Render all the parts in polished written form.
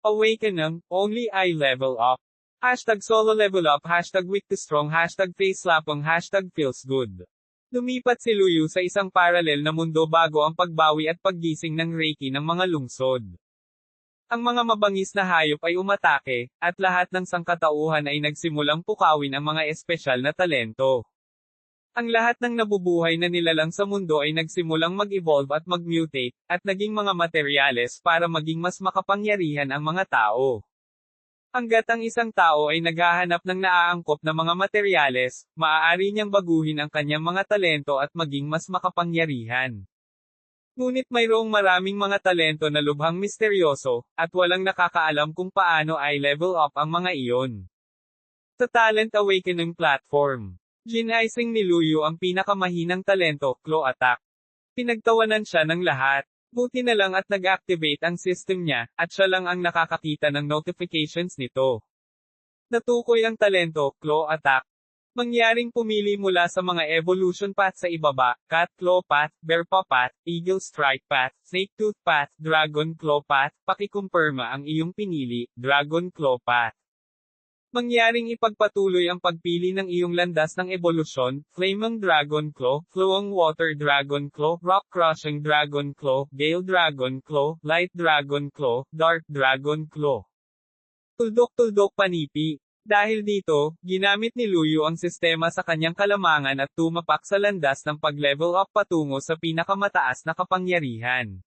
Awaken ng, only I level up. Hashtag solo level up, hashtag weak to strong, hashtag face lapang, hashtag feels good. Lumipat si Luyu sa isang paralel na mundo bago ang pagbawi at paggising ng Reiki ng mga lungsod. Ang mga mabangis na hayop ay umatake, at lahat ng sangkatauhan ay nagsimulang pukawin ang mga espesyal na talento. Ang lahat ng nabubuhay na nilalang sa mundo ay nagsimulang mag-evolve at mag-mutate, at naging mga materyales para maging mas makapangyarihan ang mga tao. Hanggat ang isang tao ay naghahanap ng naaangkop na mga materyales, maaari niyang baguhin ang kanyang mga talento at maging mas makapangyarihan. Ngunit mayroong maraming mga talento na lubhang misteryoso, at walang nakakaalam kung paano ay level up ang mga iyon. Sa Talent Awakening Platform, ginaising ni Luyu ang pinakamahinang talento, Claw Attack. Pinagtawanan siya ng lahat. Buti na lang at nag-activate ang system niya, at siya lang ang nakakakita ng notifications nito. Natukoy ang talento, Claw Attack. Mangyaring pumili mula sa mga evolution path sa ibaba, Cat Claw Path, Bear Paw Path, Eagle Strike Path, Snake Tooth Path, Dragon Claw Path, pakikumpirma ang iyong pinili, Dragon Claw Path. Mangyaring ipagpatuloy ang pagpili ng iyong landas ng ebolusyon, Flaming Dragon Claw, Flowing Water Dragon Claw, Rock Crushing Dragon Claw, Gale Dragon Claw, Light Dragon Claw, Dark Dragon Claw. Tuldok-tuldok panipi. Dahil dito, ginamit ni Luyu ang sistema sa kanyang kalamangan at tumapak sa landas ng pag-level up patungo sa pinakamataas na kapangyarihan.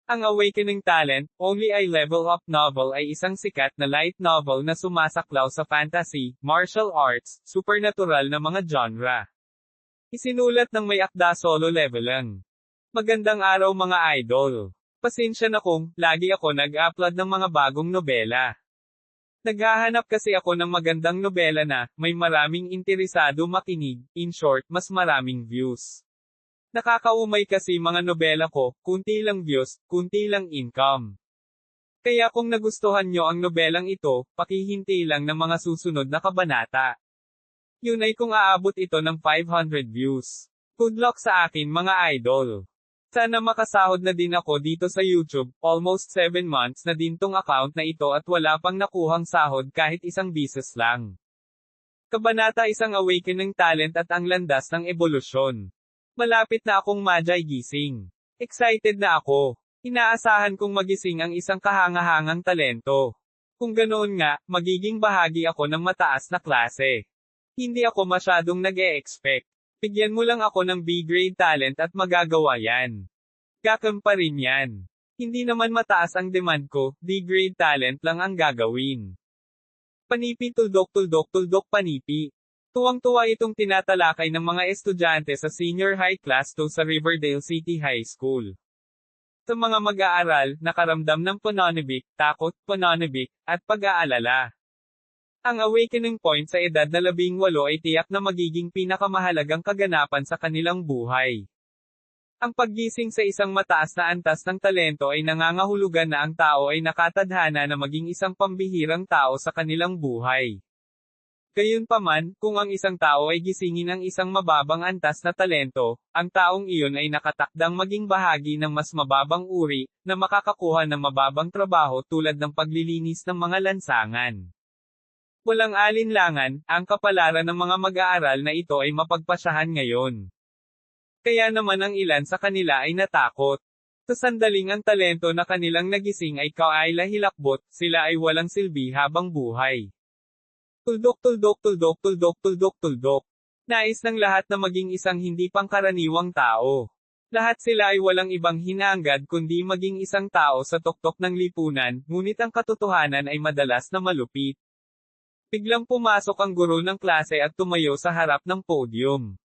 Ang Awakening Talent, Only I Level Up novel ay isang sikat na light novel na sumasaklaw sa fantasy, martial arts, supernatural na mga genre. Isinulat ng may akda solo leveling. Magandang araw mga idol. Pasensya na kung, lagi ako nag-upload ng mga bagong nobela. Naghahanap kasi ako ng magandang nobela na, may maraming interesado makinig, in short, mas maraming views. Nakakaumay kasi mga nobela ko, kunti lang views, kunti lang income. Kaya kung nagustuhan nyo ang nobelang ito, pakihintay lang ng mga susunod na kabanata. Yun ay kung aabot ito ng 500 views. Good luck sa akin mga idol. Sana makasahod na din ako dito sa YouTube, almost 7 months na din tong account na ito at wala pang nakuhang sahod kahit isang bisis lang. Kabanata isang Awakening Talent at ang landas ng ebolusyon. Malapit na akong Magi gising. Excited na ako. Inaasahan kong magising ang isang kahangahangang talento. Kung ganoon nga, magiging bahagi ako ng mataas na klase. Hindi ako masyadong nag-e-expect. Bigyan mo lang ako ng B-grade talent at magagawa yan. Gagawin pa rin yan. Hindi naman mataas ang demand ko, D-grade talent lang ang gagawin. Panipi tuldok panipi. Tuwang-tuwa itong tinatalakay ng mga estudyante sa senior high class 2 sa Riverdale City High School. Sa mga mag-aaral, nakaramdam ng pananabik, takot, pananabik, at pag-aalala. Ang awakening point sa edad na 18 ay tiyak na magiging pinakamahalagang kaganapan sa kanilang buhay. Ang paggising sa isang mataas na antas ng talento ay nangangahulugan na ang tao ay nakatadhana na maging isang pambihirang tao sa kanilang buhay. Gayunpaman, kung ang isang tao ay gisingin ng isang mababang antas na talento, ang taong iyon ay nakatakdang maging bahagi ng mas mababang uri, na makakakuha ng mababang trabaho tulad ng paglilinis ng mga lansangan. Walang alinlangan, ang kapalaran ng mga mag-aaral na ito ay mapagpasyahan ngayon. Kaya naman ang ilan sa kanila ay natakot. Sa sandaling ang talento na kanilang nagising ay kawaila-hilakbot, sila ay walang silbi habang buhay. Tuldok. Nais ng lahat na maging isang hindi pangkaraniwang tao. Lahat sila ay walang ibang hinahangad kundi maging isang tao sa tuktok ng lipunan, ngunit ang katotohanan ay madalas na malupit. Biglang pumasok ang guro ng klase at tumayo sa harap ng podium.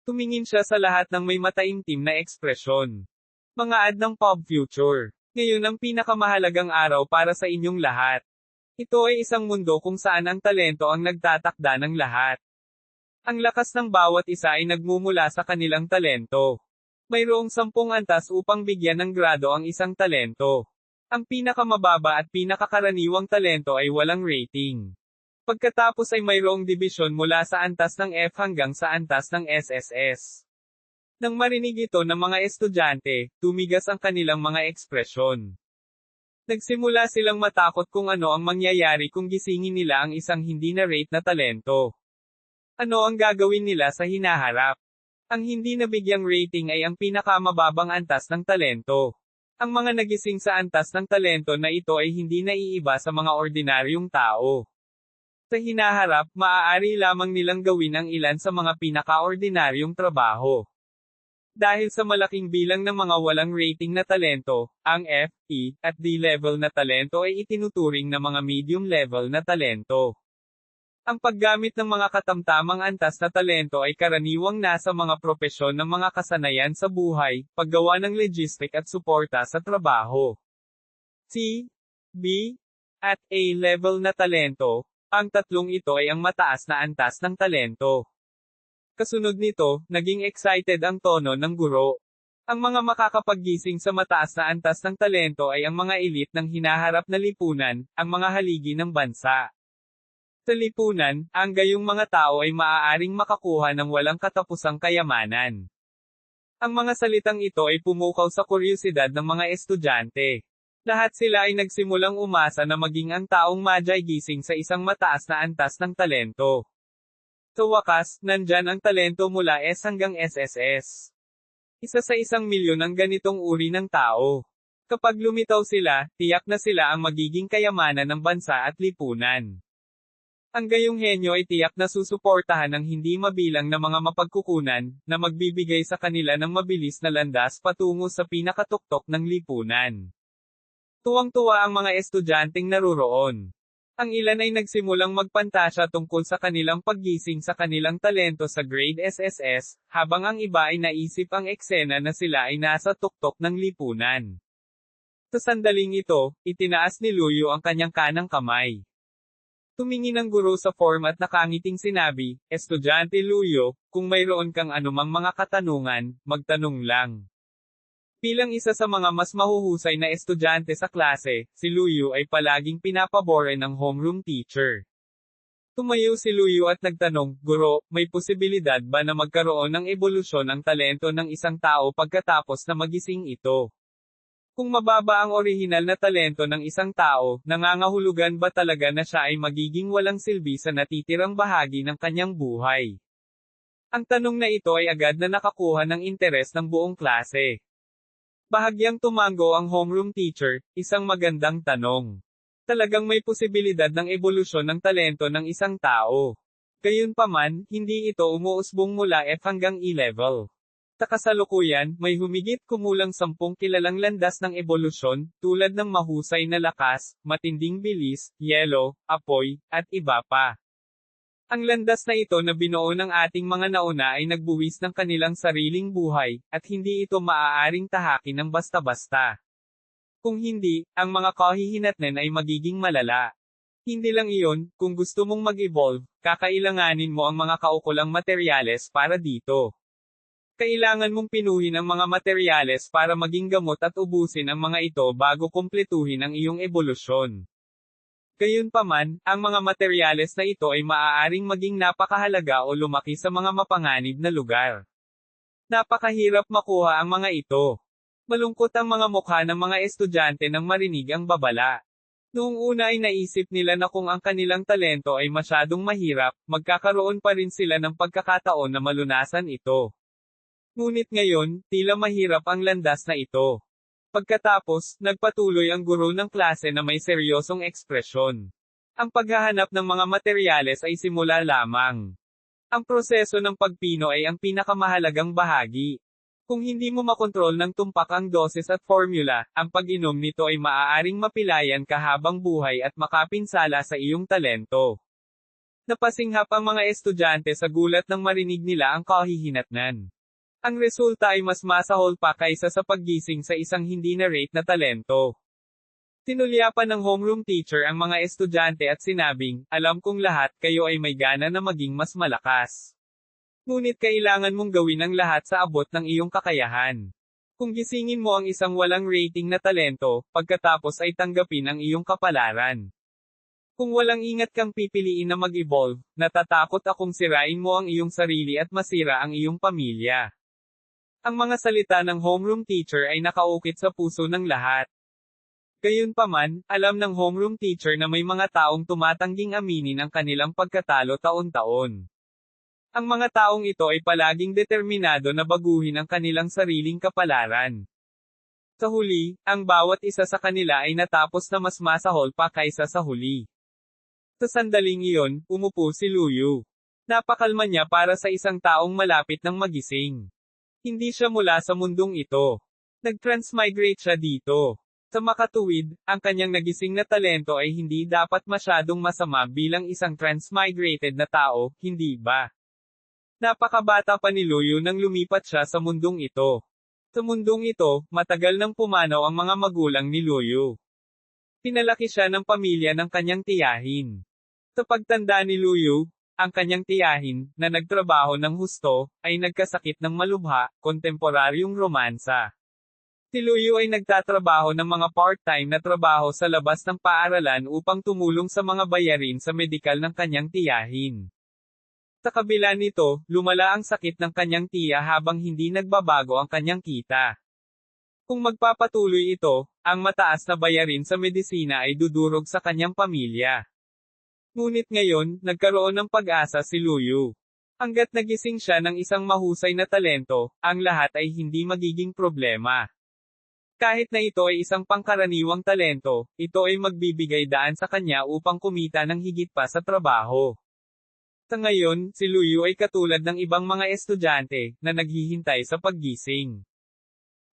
Tumingin siya sa lahat ng may mataimtim na ekspresyon. Mga ad ng Pop Future. Ngayon ang pinakamahalagang araw para sa inyong lahat. Ito ay isang mundo kung saan ang talento ang nagtatakda ng lahat. Ang lakas ng bawat isa ay nagmumula sa kanilang talento. Mayroong 10 antas upang bigyan ng grado ang isang talento. Ang pinakamababa at pinakakaraniwang talento ay walang rating. Pagkatapos ay mayroong dibisyon mula sa antas ng F hanggang sa antas ng SSS. Nang marinig ito ng mga estudyante, tumigas ang kanilang mga ekspresyon. Nagsimula silang matakot kung ano ang mangyayari kung gisingin nila ang isang hindi na-rate na talento. Ano ang gagawin nila sa hinaharap? Ang hindi nabigyang rating ay ang pinakamababang antas ng talento. Ang mga nagising sa antas ng talento na ito ay hindi naiiba sa mga ordinaryong tao. Sa hinaharap, maaari lamang nilang gawin ang ilan sa mga pinakaordinaryong trabaho. Dahil sa malaking bilang ng mga walang rating na talento, ang F, E, at D level na talento ay itinuturing na mga medium level na talento. Ang paggamit ng mga katamtamang antas na talento ay karaniwang nasa mga propesyon ng mga kasanayan sa buhay, paggawa ng logistic at suporta sa trabaho. C, B, at A level na talento, ang tatlong ito ay ang mataas na antas ng talento. Kasunod nito, naging excited ang tono ng guro. Ang mga makakapaggising sa mataas na antas ng talento ay ang mga elite ng hinaharap na lipunan, ang mga haligi ng bansa. Sa lipunan, ang gayong mga tao ay maaaring makakuha ng walang katapusang kayamanan. Ang mga salitang ito ay pumukaw sa kuryosidad ng mga estudyante. Lahat sila ay nagsimulang umasa na maging ang taong madyay gising sa isang mataas na antas ng talento. Sa wakas, nandyan ang talento mula S hanggang SSS. Isa sa 1,000,000 ang ganitong uri ng tao. Kapag lumitaw sila, tiyak na sila ang magiging kayamanan ng bansa at lipunan. Ang gayong henyo ay tiyak na susuportahan ng hindi mabilang na mga mapagkukunan, na magbibigay sa kanila ng mabilis na landas patungo sa pinakatuktok ng lipunan. Tuwang-tuwa ang mga estudyanteng naruroon. Ang ilan ay nagsimulang magpantasya tungkol sa kanilang paggising sa kanilang talento sa grade SSS, habang ang iba ay naisip ang eksena na sila ay nasa tuktok ng lipunan. Sa sandaling ito, itinaas ni Luyo ang kanyang kanang kamay. Tumingin ang guro sa form at nakangiting sinabi, "Estudyante Luyo, kung mayroon kang anumang mga katanungan, magtanong lang." Bilang isa sa mga mas mahuhusay na estudyante sa klase, si Luyo ay palaging pinapabore ng homeroom teacher. Tumayo si Luyo at nagtanong, "Guro, may posibilidad ba na magkaroon ng ebolusyon ang talento ng isang tao pagkatapos na magising ito? Kung mababa ang orihinal na talento ng isang tao, nangangahulugan ba talaga na siya ay magiging walang silbi sa natitirang bahagi ng kanyang buhay?" Ang tanong na ito ay agad na nakakuha ng interes ng buong klase. Bahagyang tumango ang homeroom teacher, isang magandang tanong. Talagang may posibilidad ng ebolusyon ng talento ng isang tao. Gayunpaman, hindi ito umuusbong mula F hanggang E level. Sa kasalukuyan, may humigit kumulang 10 kilalang landas ng ebolusyon, tulad ng mahusay na lakas, matinding bilis, yelo, apoy, at iba pa. Ang landas na ito na binuo ng ating mga nauna ay nagbuwis ng kanilang sariling buhay, at hindi ito maaaring tahakin ng basta-basta. Kung hindi, ang mga kahihinatnan ay magiging malala. Hindi lang iyon, kung gusto mong mag-evolve, kakailanganin mo ang mga kaukulang materyales para dito. Kailangan mong pinuhin ang mga materyales para maging gamot at ubusin ang mga ito bago kumpletuhin ang iyong ebolusyon. Gayunpaman, ang mga materyales na ito ay maaaring maging napakahalaga o lumaki sa mga mapanganib na lugar. Napakahirap makuha ang mga ito. Malungkot ang mga mukha ng mga estudyante nang marinig ang babala. Noong una ay naisip nila na kung ang kanilang talento ay masyadong mahirap, magkakaroon pa rin sila ng pagkakataon na malunasan ito. Ngunit ngayon, tila mahirap ang landas na ito. Pagkatapos, nagpatuloy ang guro ng klase na may seryosong ekspresyon. Ang paghahanap ng mga materyales ay simula lamang. Ang proseso ng pagpino ay ang pinakamahalagang bahagi. Kung hindi mo makontrol ng tumpak ang doses at formula, ang pag-inom nito ay maaaring mapilayan ka habang buhay at makapinsala sa iyong talento. Napasinghap ang mga estudyante sa gulat nang marinig nila ang kahihinatnan. Ang resulta ay mas masahol pa kaysa sa paggising sa isang hindi na-rate na talento. Tinulyapan ng homeroom teacher ang mga estudyante at sinabing, "Alam kong lahat kayo ay may gana na maging mas malakas. Ngunit kailangan mong gawin ang lahat sa abot ng iyong kakayahan. Kung gisingin mo ang isang walang rating na talento, pagkatapos ay tanggapin ang iyong kapalaran. Kung walang ingat kang pipiliin na mag-evolve, natatakot akong sirain mo ang iyong sarili at masira ang iyong pamilya." Ang mga salita ng homeroom teacher ay nakaukit sa puso ng lahat. Gayunpaman, alam ng homeroom teacher na may mga taong tumatangging aminin ang kanilang pagkatalo taon-taon. Ang mga taong ito ay palaging determinado na baguhin ang kanilang sariling kapalaran. Sa huli, ang bawat isa sa kanila ay natapos na mas masahol pa kaysa sa huli. Sa sandaling iyon, umupo si Luyu. Napakalma niya para sa isang taong malapit ng magising. Hindi siya mula sa mundong ito. Nag-transmigrate siya dito. Sa makatuwid, ang kanyang nagising na talento ay hindi dapat masyadong masama bilang isang transmigrated na tao, hindi ba? Napakabata pa ni Luyu nang lumipat siya sa mundong ito. Sa mundong ito, matagal nang pumanaw ang mga magulang ni Luyu. Pinalaki siya ng pamilya ng kanyang tiyahin. Sa pagtanda ni Luyu, ang kanyang tiyahin, na nagtrabaho ng husto, ay nagkasakit ng malubha, kontemporaryong romansa. Si Luyu ay nagtatrabaho ng mga part-time na trabaho sa labas ng paaralan upang tumulong sa mga bayarin sa medikal ng kanyang tiyahin. Sa kabila nito, lumala ang sakit ng kanyang tiya habang hindi nagbabago ang kanyang kita. Kung magpapatuloy ito, ang mataas na bayarin sa medisina ay dudurog sa kanyang pamilya. Ngunit ngayon, nagkaroon ng pag-asa si Luyu. Hangga't nagising siya ng isang mahusay na talento, ang lahat ay hindi magiging problema. Kahit na ito ay isang pangkaraniwang talento, ito ay magbibigay daan sa kanya upang kumita ng higit pa sa trabaho. Sa ngayon, si Luyu ay katulad ng ibang mga estudyante, na naghihintay sa paggising.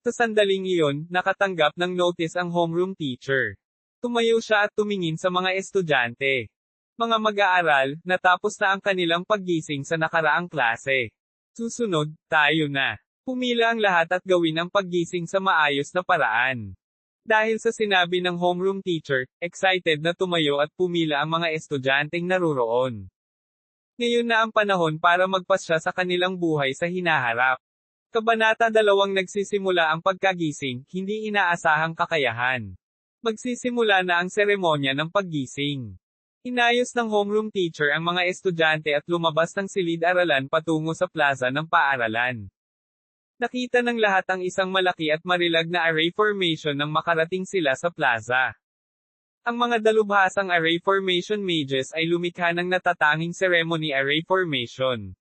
Sa sandaling iyon, nakatanggap ng notice ang homeroom teacher. Tumayo siya at tumingin sa mga estudyante. Mga mag-aaral, natapos na ang kanilang paggising sa nakaraang klase. Susunod, tayo na. Pumila ang lahat at gawin ang paggising sa maayos na paraan. Dahil sa sinabi ng homeroom teacher, excited na tumayo at pumila ang mga estudyanteng naruroon. Ngayon na ang panahon para magpasya sa kanilang buhay sa hinaharap. Kabanata 2 nagsisimula ang pagkagising, hindi inaasahang kakayahan. Magsisimula na ang seremonya ng paggising. Inayos ng homeroom teacher ang mga estudyante at lumabas ng silid-aralan patungo sa plaza ng paaralan. Nakita ng lahat ang isang malaki at marilag na array formation nang makarating sila sa plaza. Ang mga dalubhasang array formation mages ay lumikha ng natatanging ceremony array formation.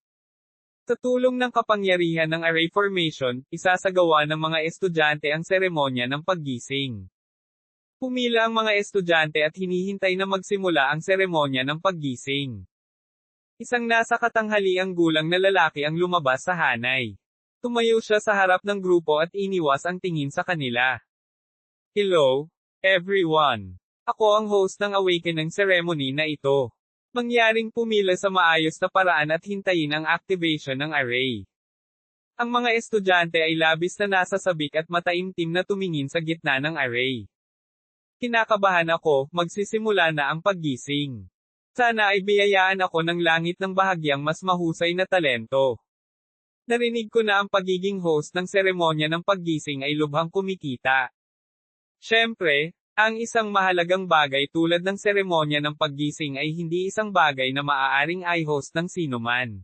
Sa tulong ng kapangyarihan ng array formation, isasagawa ng mga estudyante ang seremonya ng paggising. Pumila ang mga estudyante at hinihintay na magsimula ang seremonya ng paggising. Isang nasa katanghaliang gulang na lalaki ang lumabas sa hanay. Tumayo siya sa harap ng grupo at iniwas ang tingin sa kanila. Hello, everyone. Ako ang host ng awakening ceremony na ito. Mangyaring pumila sa maayos na paraan at hintayin ang activation ng array. Ang mga estudyante ay labis na nasasabik at mataimtim na tumingin sa gitna ng array. Kinakabahan ako, magsisimula na ang paggising. Sana ay biyayaan ako ng langit ng bahagyang mas mahusay na talento. Narinig ko na ang pagiging host ng seremonya ng paggising ay lubhang kumikita. Siyempre, ang isang mahalagang bagay tulad ng seremonya ng paggising ay hindi isang bagay na maaaring i-host ng sinuman.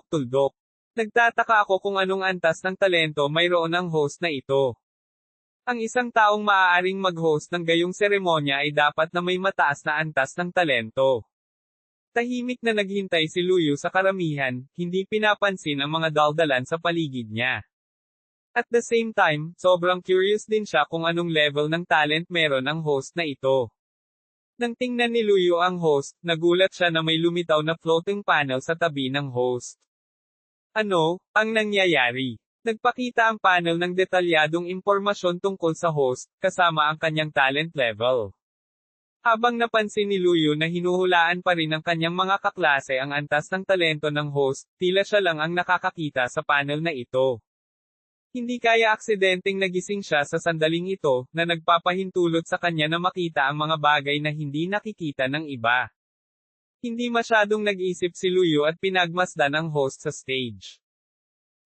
Tuldok. Nagtataka ako kung anong antas ng talento mayroon ang host na ito. Ang isang taong maaaring mag-host ng gayong seremonya ay dapat na may mataas na antas ng talento. Tahimik na naghintay si Luyu sa karamihan, hindi pinapansin ang mga daldalan sa paligid niya. At the same time, sobrang curious din siya kung anong level ng talent meron ang host na ito. Nang tingnan ni Luyu ang host, nagulat siya na may lumitaw na floating panel sa tabi ng host. Ano ang nangyayari? Nagpakita ang panel ng detalyadong impormasyon tungkol sa host, kasama ang kanyang talent level. Habang napansin ni Luyu na hinuhulaan pa rin ng kanyang mga kaklase ang antas ng talento ng host, tila siya lang ang nakakakita sa panel na ito. Hindi kaya aksidenteng nagising siya sa sandaling ito, na nagpapahintulot sa kanya na makita ang mga bagay na hindi nakikita ng iba. Hindi masyadong nag-isip si Luyu at pinagmasdan ang host sa stage.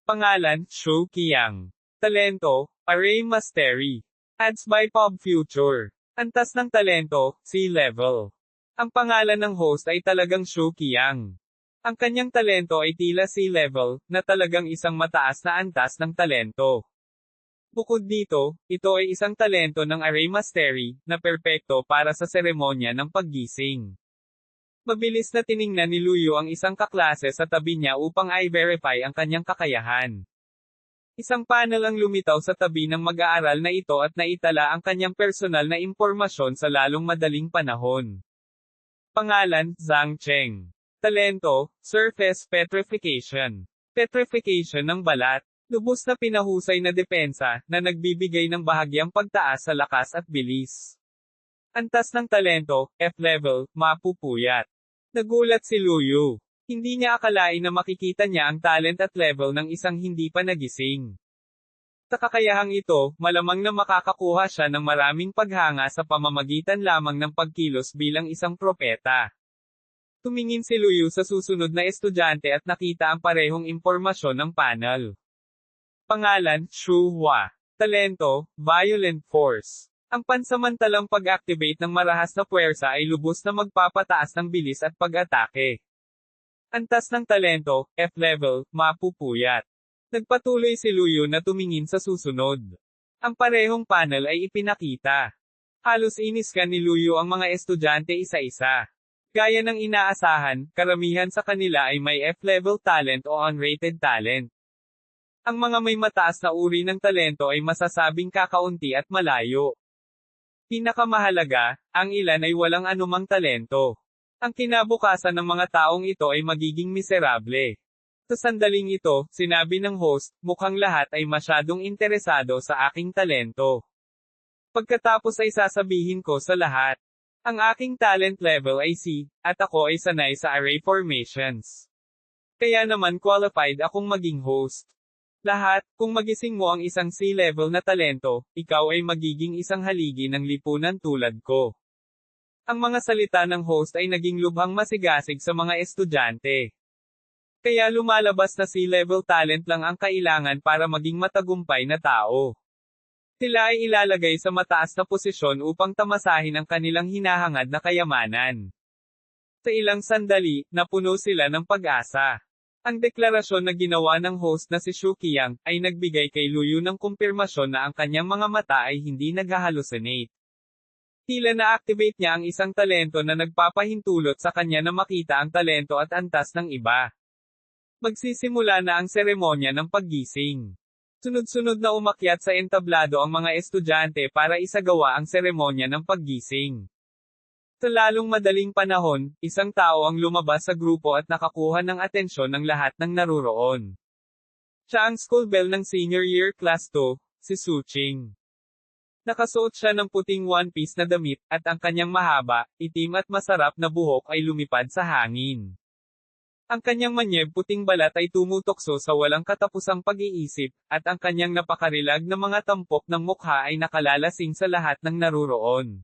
Pangalan, Shu Qiang. Talento, Array Mastery. Ads by Pop Future. Antas ng talento, C-level. Ang pangalan ng host ay talagang Shu Qiang. Ang kanyang talento ay tila C-level, na talagang isang mataas na antas ng talento. Bukod dito, ito ay isang talento ng Array Mastery, na perpekto para sa seremonya ng paggising. Mabilis na tiningnan ni Luyo ang isang kaklase sa tabi niya upang i-verify ang kanyang kakayahan. Isang panel ang lumitaw sa tabi ng mag-aaral na ito at naitala ang kanyang personal na impormasyon sa lalong madaling panahon. Pangalan, Zhang Cheng. Talento, Surface Petrification. Petrification ng balat. Lubos na pinahusay na depensa, na nagbibigay ng bahagyang pagtaas sa lakas at bilis. Antas ng talento, F-level, mapupuyat. Nagulat si Luyo. Hindi niya akalain na makikita niya ang talent at level ng isang hindi pa nagising. Sa kakayahang ito, malamang na makakakuha siya ng maraming paghanga sa pamamagitan lamang ng pagkilos bilang isang propeta. Tumingin si Luyo sa susunod na estudyante at nakita ang parehong impormasyon ng panel. Pangalan, Shu Hua. Talento, Violent Force. Ang pansamantalang pag-activate ng marahas na puwersa ay lubos na magpapataas ng bilis at pag-atake. Antas ng talento, F-level, mapupuyat. Nagpatuloy si Luyo na tumingin sa susunod. Ang parehong panel ay ipinakita. Halos iniskan ni Luyo ang mga estudyante isa-isa. Gaya ng inaasahan, karamihan sa kanila ay may F-level talent o unrated talent. Ang mga may mataas na uri ng talento ay masasabing kakaunti at malayo. Pinakamahalaga, ang ilan ay walang anumang talento. Ang kinabukasan ng mga taong ito ay magiging miserable. Sa sandaling ito, sinabi ng host, mukhang lahat ay masyadong interesado sa aking talento. Pagkatapos ay sasabihin ko sa lahat. Ang aking talent level ay C, at ako ay sanay sa array formations. Kaya naman qualified akong maging host. Lahat, kung magising mo ang isang C-level na talento, ikaw ay magiging isang haligi ng lipunan tulad ko. Ang mga salita ng host ay naging lubhang masigasig sa mga estudyante. Kaya lumalabas na C-level talent lang ang kailangan para maging matagumpay na tao. Sila ay ilalagay sa mataas na posisyon upang tamasahin ang kanilang hinahangad na kayamanan. Sa ilang sandali, napuno sila ng pag-asa. Ang deklarasyon na ginawa ng host na si Shu Qiang, ay nagbigay kay Luyo ng kumpirmasyon na ang kanyang mga mata ay hindi nag-hallucinate. Tila na-activate niya ang isang talento na nagpapahintulot sa kanya na makita ang talento at antas ng iba. Magsisimula na ang seremonya ng paggising. Sunod-sunod na umakyat sa entablado ang mga estudyante para isagawa ang seremonya ng paggising. Sa lalong madaling panahon, isang tao ang lumabas sa grupo at nakakuha ng atensyon ng lahat ng naruroon. Siya ang school belle ng senior year class 2, si Su Qing. Nakasuot siya ng puting one-piece na damit, at ang kanyang mahaba, itim at masarap na buhok ay lumipad sa hangin. Ang kanyang manyeb puting balat ay tumutokso sa walang katapusang pag-iisip, at ang kanyang napakarilag na mga tampok ng mukha ay nakalalasing sa lahat ng naruroon.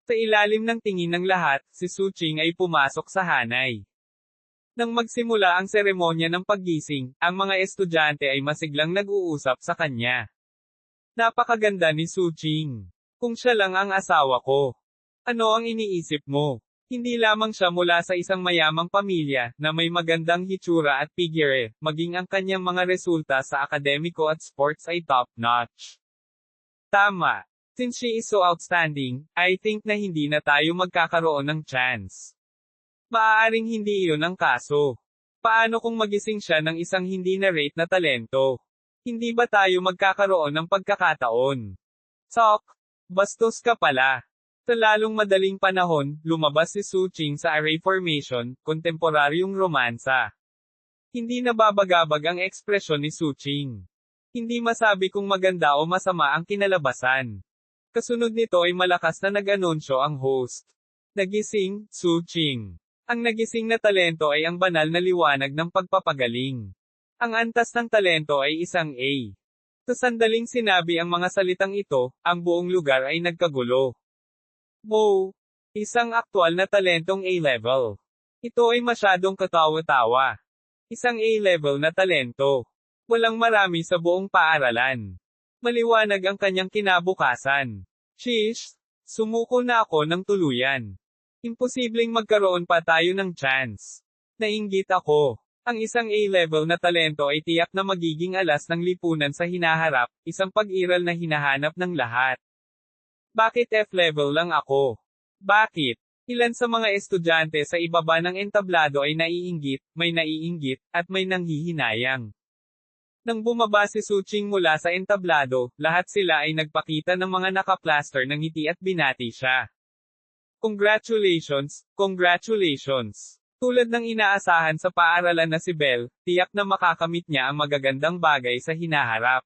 Sa ilalim ng tingin ng lahat, si Su Qing ay pumasok sa hanay. Nang magsimula ang seremonya ng paggising, ang mga estudyante ay masiglang nag-uusap sa kanya. Napakaganda ni Su Qing. Kung siya lang ang asawa ko. Ano ang iniisip mo? Hindi lamang siya mula sa isang mayamang pamilya, na may magandang hitsura at figure, maging ang kanyang mga resulta sa akademiko at sports ay top-notch. Tama. Since she is so outstanding, I think na hindi na tayo magkakaroon ng chance. Maaaring hindi iyon ang kaso. Paano kung magising siya ng isang hindi na-rate na talento? Hindi ba tayo magkakaroon ng pagkakataon? Sok! Bastos ka pala. Sa lalong madaling panahon, lumabas si Su Qing sa array formation, kontemporaryong romansa. Hindi nababagabag ang ekspresyon ni Su Qing. Hindi masabi kung maganda o masama ang kinalabasan. Kasunod nito ay malakas na nag-anunsyo ang host. Nagising, Su Qing. Ang nagising na talento ay ang banal na liwanag ng pagpapagaling. Ang antas ng talento ay isang A. Sa sandaling sinabi ang mga salitang ito, ang buong lugar ay nagkagulo. Wow! Isang aktwal na talentong A-level. Ito ay masyadong katawa-tawa. Isang A-level na talento. Walang marami sa buong paaralan. Maliwanag ang kanyang kinabukasan. Shish! Sumuko na ako ng tuluyan. Imposibleng magkaroon pa tayo ng chance. Nainggit ako. Ang isang A-level na talento ay tiyak na magiging alas ng lipunan sa hinaharap, isang pag-iral na hinahanap ng lahat. Bakit F-level lang ako? Bakit? Ilan sa mga estudyante sa ibaba ng entablado ay naiinggit, may naiinggit, at may nanghihinayang. Nang bumaba si Suching mula sa entablado, lahat sila ay nagpakita ng mga nakaplaster ng ngiti at binati siya. Congratulations, congratulations! Tulad ng inaasahan sa paaralan na si Belle, tiyak na makakamit niya ang magagandang bagay sa hinaharap.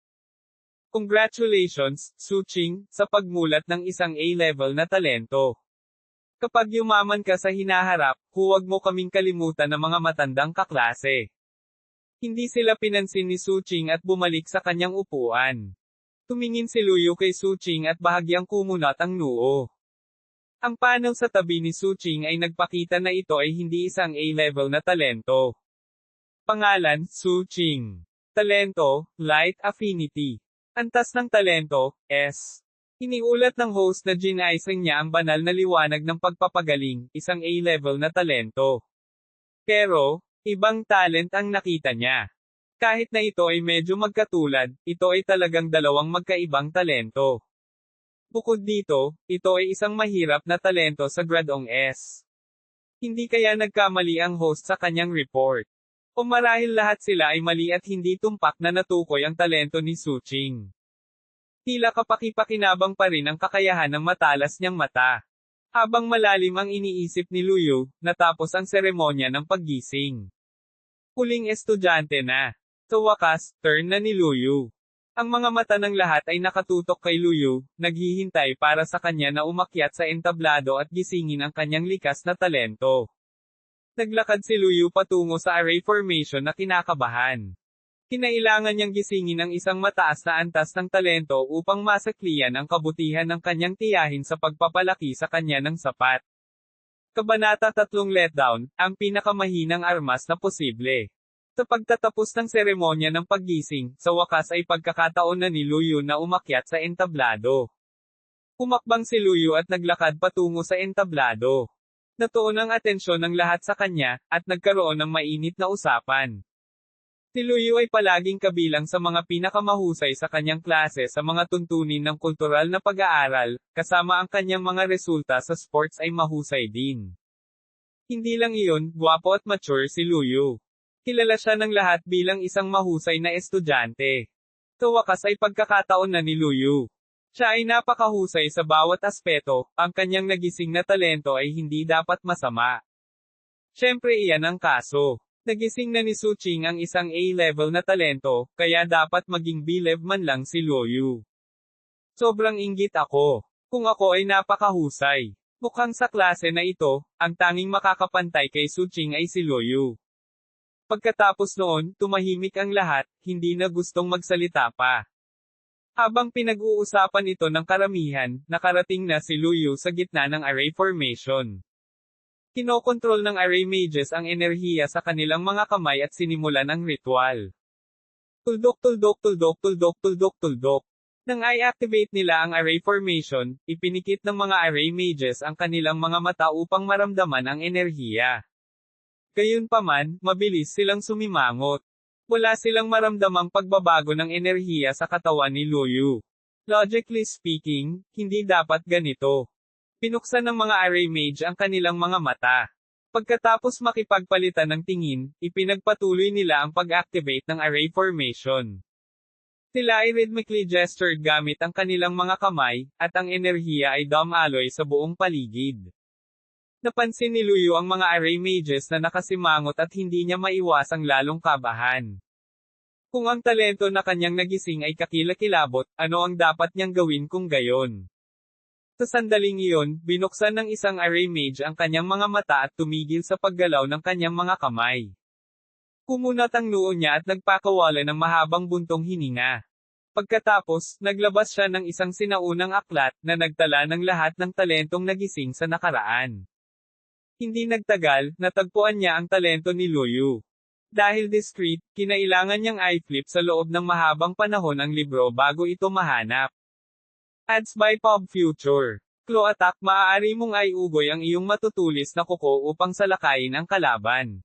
Congratulations, Suching, sa pagmulat ng isang A-level na talento. Kapag yumaman ka sa hinaharap, huwag mo kaming kalimutan ng mga matandang kaklase. Hindi sila pinansin ni Suching at bumalik sa kanyang upuan. Tumingin si Luyu kay Suching at bahagyang kumunat ang noo. Ang panaw sa tabi ni Suching ay nagpakita na ito ay hindi isang A-level na talento. Pangalan, Suching. Talento, Light Affinity. Antas ng talento, S. Iniulat ng host na ginaisang niya ang banal na liwanag ng pagpapagaling, isang A-level na talento. Pero, ibang talent ang nakita niya. Kahit na ito ay medyo magkatulad, ito ay talagang dalawang magkaibang talento. Bukod dito, ito ay isang mahirap na talento sa gradong S. Hindi kaya nagkamali ang host sa kanyang report. O marahil lahat sila ay mali at hindi tumpak na natukoy ang talento ni Suching. Tila kapaki-pakinabang pa rin ang kakayahan ng matalas niyang mata. Habang malalim ang iniisip ni Luyu, natapos ang seremonya ng paggising. Huling estudyante na. Sa wakas, turn na ni Luyu. Ang mga mata ng lahat ay nakatutok kay Luyu, naghihintay para sa kanya na umakyat sa entablado at gisingin ang kanyang likas na talento. Naglakad si Luyu patungo sa array formation na kinakabahan. Kinailangan niyang gisingin ang isang mataas na antas ng talento upang masakliyan ang kabutihan ng kanyang tiyahin sa pagpapalaki sa kanya ng sapat. Kabanata 3 Letdown, ang pinakamahinang armas na posible. Sa pagtatapos ng seremonya ng paggising, sa wakas ay pagkakataon na ni Luyu na umakyat sa entablado. Umakbang si Luyu at naglakad patungo sa entablado. Natuon ang atensyon ng lahat sa kanya, at nagkaroon ng mainit na usapan. Si Luyu ay palaging kabilang sa mga pinakamahusay sa kanyang klase sa mga tuntunin ng kultural na pag-aaral, kasama ang kanyang mga resulta sa sports ay mahusay din. Hindi lang iyon, gwapo at mature si Luyu. Kilala siya ng lahat bilang isang mahusay na estudyante. Sa wakas ay pagkakataon na ni Luyu. Siya ay napakahusay sa bawat aspeto, ang kanyang nagising na talento ay hindi dapat masama. Siyempre iyan ang kaso. Nagising na ni Suching ang isang A-level na talento, kaya dapat maging B-level man lang si Luyu. Sobrang inggit ako. Kung ako ay napakahusay. Mukhang sa klase na ito, ang tanging makakapantay kay Suching ay si Luyu. Pagkatapos noon, tumahimik ang lahat, hindi na gustong magsalita pa. Habang pinag-uusapan ito ng karamihan, nakarating na si Luyu sa gitna ng array formation. Kinokontrol ng array mages ang enerhiya sa kanilang mga kamay at sinimulan ang ritual. Tuldok tuldok tuldok tuldok tuldok tuldok. Nang i-activate nila ang array formation, ipinikit ng mga array mages ang kanilang mga mata upang maramdaman ang enerhiya. Gayunpaman, mabilis silang sumimangot. Wala silang maramdamang pagbabago ng enerhiya sa katawan ni Luyu. Logically speaking, hindi dapat ganito. Pinuksan ng mga array mage ang kanilang mga mata. Pagkatapos makipagpalitan ng tingin, ipinagpatuloy nila ang pag-activate ng array formation. Sila ay rhythmically gestured gamit ang kanilang mga kamay, at ang enerhiya ay dumaloy sa buong paligid. Napansin ni Luyu ang mga array mages na nakasimangot at hindi niya maiwasang lalong kabahan. Kung ang talento na kanyang nagising ay kakilakilabot, ano ang dapat niyang gawin kung gayon? Sa sandaling iyon, binuksan ng isang array mage ang kanyang mga mata at tumigil sa paggalaw ng kanyang mga kamay. Kumunat ang noo niya at nagpakawala ng mahabang buntong hininga. Pagkatapos, naglabas siya ng isang sinaunang aklat na nagtala ng lahat ng talentong nagising sa nakaraan. Hindi nagtagal, natagpuan niya ang talento ni Luyu. Dahil discreet, kinailangan niyang i-flip sa loob ng mahabang panahon ang libro bago ito mahanap. Ads by Pop Future. Claw attack, maaari mong iugoy ang iyong matutulis na kuko upang salakayin ang kalaban.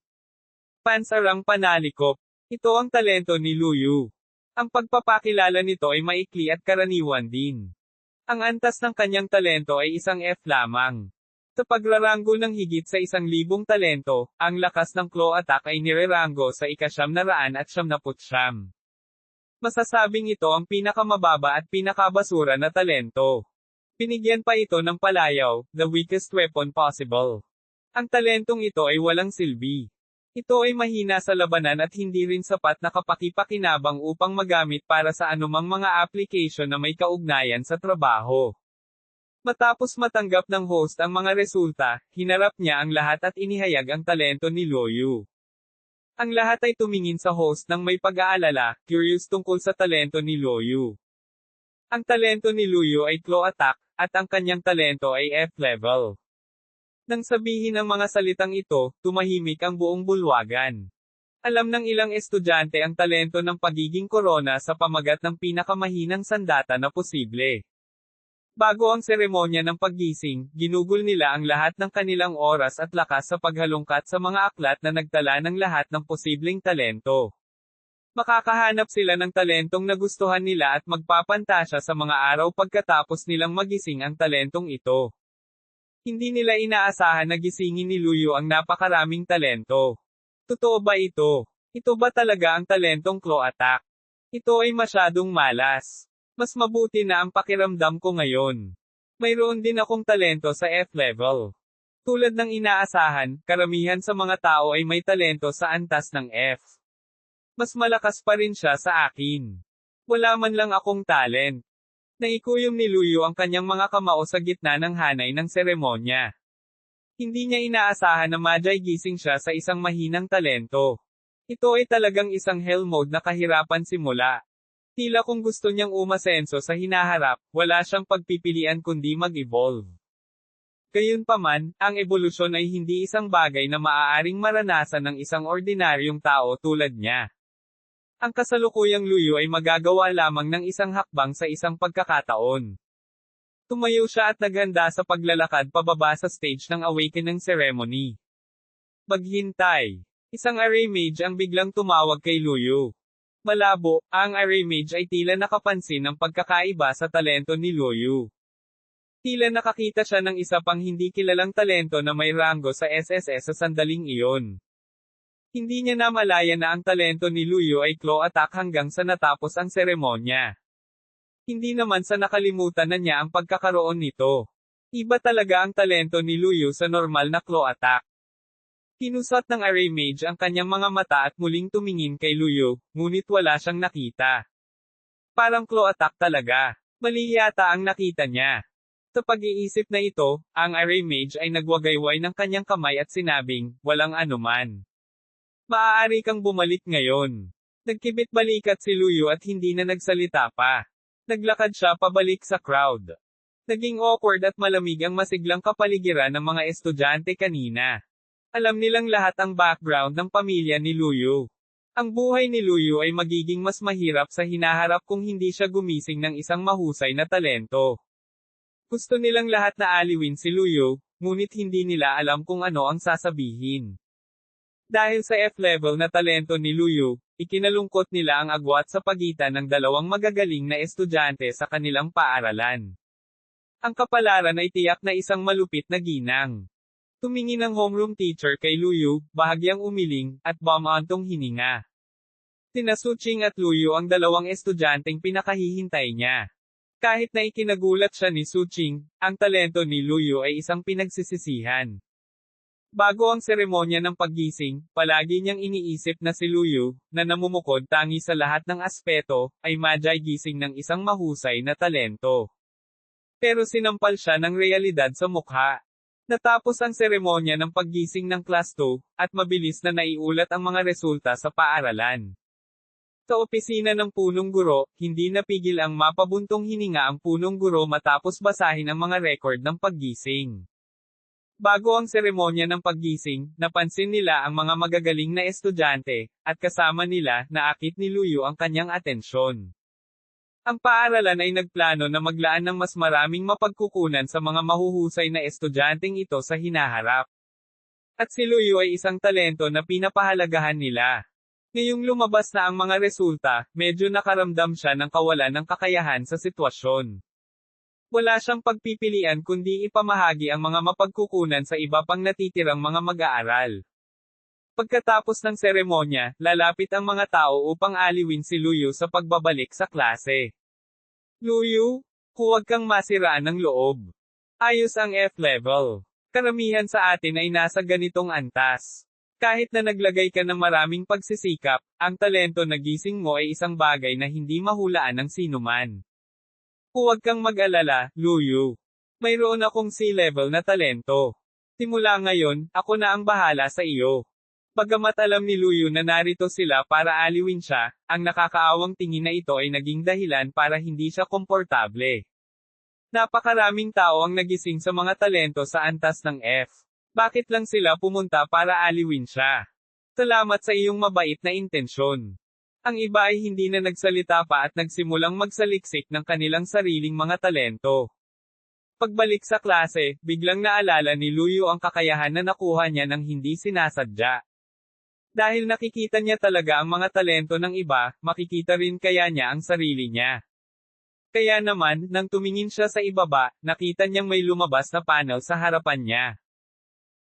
Pansarang Panalikop. Ito ang talento ni Luyu. Ang pagpapakilala nito ay maikli at karaniwan din. Ang antas ng kanyang talento ay isang F lamang. Sa pagrarango ng higit sa 1,000 talento, ang lakas ng claw attack ay nirerango sa ika-999. Masasabing ito ang pinakamababa at pinakabasura na talento. Binigyan pa ito ng palayaw, the weakest weapon possible. Ang talentong ito ay walang silbi. Ito ay mahina sa labanan at hindi rin sapat na kapaki-pakinabang upang magamit para sa anumang mga application na may kaugnayan sa trabaho. Matapos matanggap ng host ang mga resulta, hinarap niya ang lahat at inihayag ang talento ni Luyu. Ang lahat ay tumingin sa host ng may pag-aalala, curious tungkol sa talento ni Luyu. Ang talento ni Luyu ay claw attack, at ang kanyang talento ay F level. Nang sabihin ang mga salitang ito, tumahimik ang buong bulwagan. Alam ng ilang estudyante ang talento ng pagiging korona sa pamagat ng pinakamahinang sandata na posible. Bago ang seremonya ng paggising, ginugol nila ang lahat ng kanilang oras at lakas sa paghalungkat sa mga aklat na nagtala ng lahat ng posibleng talento. Makakahanap sila ng talentong nagustuhan nila at magpapantasya sa mga araw pagkatapos nilang magising ang talentong ito. Hindi nila inaasahan na gisingin ni Luyu ang napakaraming talento. Totoo ba ito? Ito ba talaga ang talentong claw attack? Ito ay masyadong malas. Mas mabuti na ang pakiramdam ko ngayon. Mayroon din akong talento sa F level. Tulad ng inaasahan, karamihan sa mga tao ay may talento sa antas ng F. Mas malakas pa rin siya sa akin. Wala man lang akong talent. Naikuyom ni Luyu ang kanyang mga kamao sa gitna ng hanay ng seremonya. Hindi niya inaasahan na madyay gising siya sa isang mahinang talento. Ito ay talagang isang hell mode na kahirapan simula. Tila kung gusto niyang umasenso sa hinaharap, wala siyang pagpipilian kundi mag-evolve. Gayunpaman, ang ebolusyon ay hindi isang bagay na maaaring maranasan ng isang ordinaryong tao tulad niya. Ang kasalukuyang Luyu ay magagawa lamang ng isang hakbang sa isang pagkakataon. Tumayo siya at naghanda sa paglalakad pababa sa stage ng awakening ceremony. Maghintay. Isang array mage ang biglang tumawag kay Luyu. Malabo, ang array mage ay tila nakapansin ng pagkakaiba sa talento ni Luyu. Tila nakakita siya ng isa pang hindi kilalang talento na may rango sa SSS sa sandaling iyon. Hindi niya namalayan na ang talento ni Luyu ay claw attack hanggang sa natapos ang seremonya. Hindi naman sa nakalimutan na niya ang pagkakaroon nito. Iba talaga ang talento ni Luyu sa normal na claw attack. Kinusat ng array mage ang kanyang mga mata at muling tumingin kay Luyu, ngunit wala siyang nakita. Parang claw attack talaga. Mali yata ang nakita niya. Sa pag-iisip na ito, ang array mage ay nagwagayway ng kanyang kamay at sinabing, walang anuman. Maaari kang bumalik ngayon. Nagkibit-balikat si Luyu at hindi na nagsalita pa. Naglakad siya pabalik sa crowd. Naging awkward at malamig ang masiglang kapaligiran ng mga estudyante kanina. Alam nilang lahat ang background ng pamilya ni Luyu. Ang buhay ni Luyu ay magiging mas mahirap sa hinaharap kung hindi siya gumising ng isang mahusay na talento. Gusto nilang lahat na aliwin si Luyu, ngunit hindi nila alam kung ano ang sasabihin. Dahil sa F-level na talento ni Luyu, ikinalungkot nila ang agwat sa pagitan ng dalawang magagaling na estudyante sa kanilang paaralan. Ang kapalaran ay tiyak na isang malupit na ginang. Tumingin ang homeroom teacher kay Luyu, bahagyang umiling, at bumantong hininga. Sina Suching at Luyu ang dalawang estudyanteng pinakahihintay niya. Kahit na ikinagulat siya ni Suching, ang talento ni Luyu ay isang pinagsisisihan. Bago ang seremonya ng paggising, palagi niyang iniisip na si Luyu, na namumukod tangi sa lahat ng aspeto, ay madyay gising ng isang mahusay na talento. Pero sinampal siya ng realidad sa mukha. Natapos ang seremonya ng paggising ng Class 2, at mabilis na naiulat ang mga resulta sa paaralan. Sa opisina ng punong guro, hindi napigil ang mapabuntong hininga ang punong guro matapos basahin ang mga record ng paggising. Bago ang seremonya ng paggising, napansin nila ang mga magagaling na estudyante, at kasama nila, naakit ni Luyu ang kanyang atensyon. Ang paaralan ay nagplano na maglaan ng mas maraming mapagkukunan sa mga mahuhusay na estudyanteng ito sa hinaharap. At si Luyu ay isang talento na pinapahalagahan nila. Ngayong lumabas na ang mga resulta, medyo nakaramdam siya ng kawalan ng kakayahan sa sitwasyon. Wala siyang pagpipilian kundi ipamahagi ang mga mapagkukunan sa iba pang natitirang mga mag-aaral. Pagkatapos ng seremonya, lalapit ang mga tao upang aliwin si Luyu sa pagbabalik sa klase. Luyu, huwag kang masiraan ng loob. Ayos ang F-level. Karamihan sa atin ay nasa ganitong antas. Kahit na naglagay ka ng maraming pagsisikap, ang talento na gising mo ay isang bagay na hindi mahulaan ng sinuman. Huwag kang mag-alala, Luyu. Mayroon akong C-level na talento. Simula ngayon, ako na ang bahala sa iyo. Bagamat alam ni Luyu na narito sila para aliwin siya, ang nakakaawang tingin na ito ay naging dahilan para hindi siya komportable. Napakaraming tao ang nagising sa mga talento sa antas ng F. Bakit lang sila pumunta para aliwin siya? Salamat sa iyong mabait na intensyon. Ang iba ay hindi na nagsalita pa at nagsimulang magsaliksik ng kanilang sariling mga talento. Pagbalik sa klase, biglang naalala ni Luyu ang kakayahan na nakuha niya nang hindi sinasadya. Dahil nakikita niya talaga ang mga talento ng iba, makikita rin kaya niya ang sarili niya. Kaya naman, nang tumingin siya sa ibaba, nakita niyang may lumabas na panel sa harapan niya.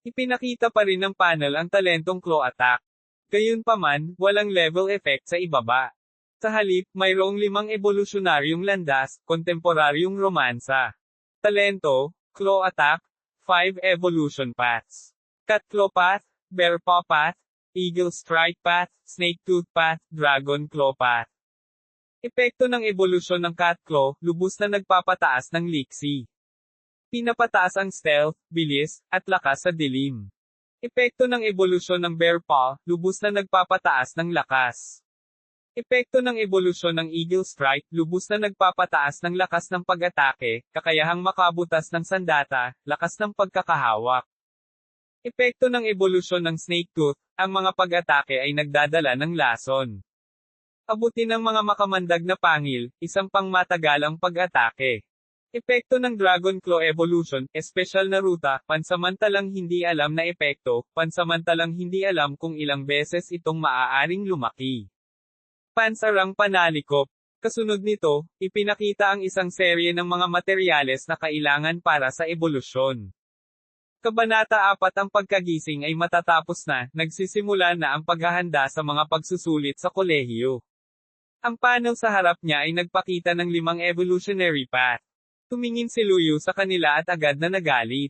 Ipinakita pa rin ng panel ang talentong claw attack. Gayunpaman, walang level effect sa ibaba. Sa halip, mayroong 5 evolusyonaryong landas, kontemporaryong romansa. Talento, claw attack, 5 evolution paths. Cat claw path, bear paw path, eagle strike path, snake tooth path, dragon claw path. Epekto ng evolusyon ng cat claw, lubos na nagpapataas ng liksi. Pinapataas ang stealth, bilis, at lakas sa dilim. Epekto ng evolusyon ng bear paw, lubos na nagpapataas ng lakas. Epekto ng evolusyon ng eagle strike, lubos na nagpapataas ng lakas ng pag-atake, kakayahang makabutas ng sandata, lakas ng pagkakahawak. Epekto ng evolusyon ng snake tooth, ang mga pag-atake ay nagdadala ng lason. Abutin ng mga makamandag na pangil, isang pangmatagalang pag-atake. Epekto ng Dragon Claw Evolution, espesyal na ruta, pansamantalang hindi alam na epekto, pansamantalang hindi alam kung ilang beses itong maaaring lumaki. Pansarang Panalikop. Kasunod nito, ipinakita ang isang serye ng mga materyales na kailangan para sa ebolusyon. Kabanata 4 Ang pagkagising ay matatapos na, nagsisimula na ang paghahanda sa mga pagsusulit sa kolehiyo. Ang panel sa harap niya ay nagpakita ng 5 evolutionary path. Tumingin si Luyu sa kanila at agad na nagalit.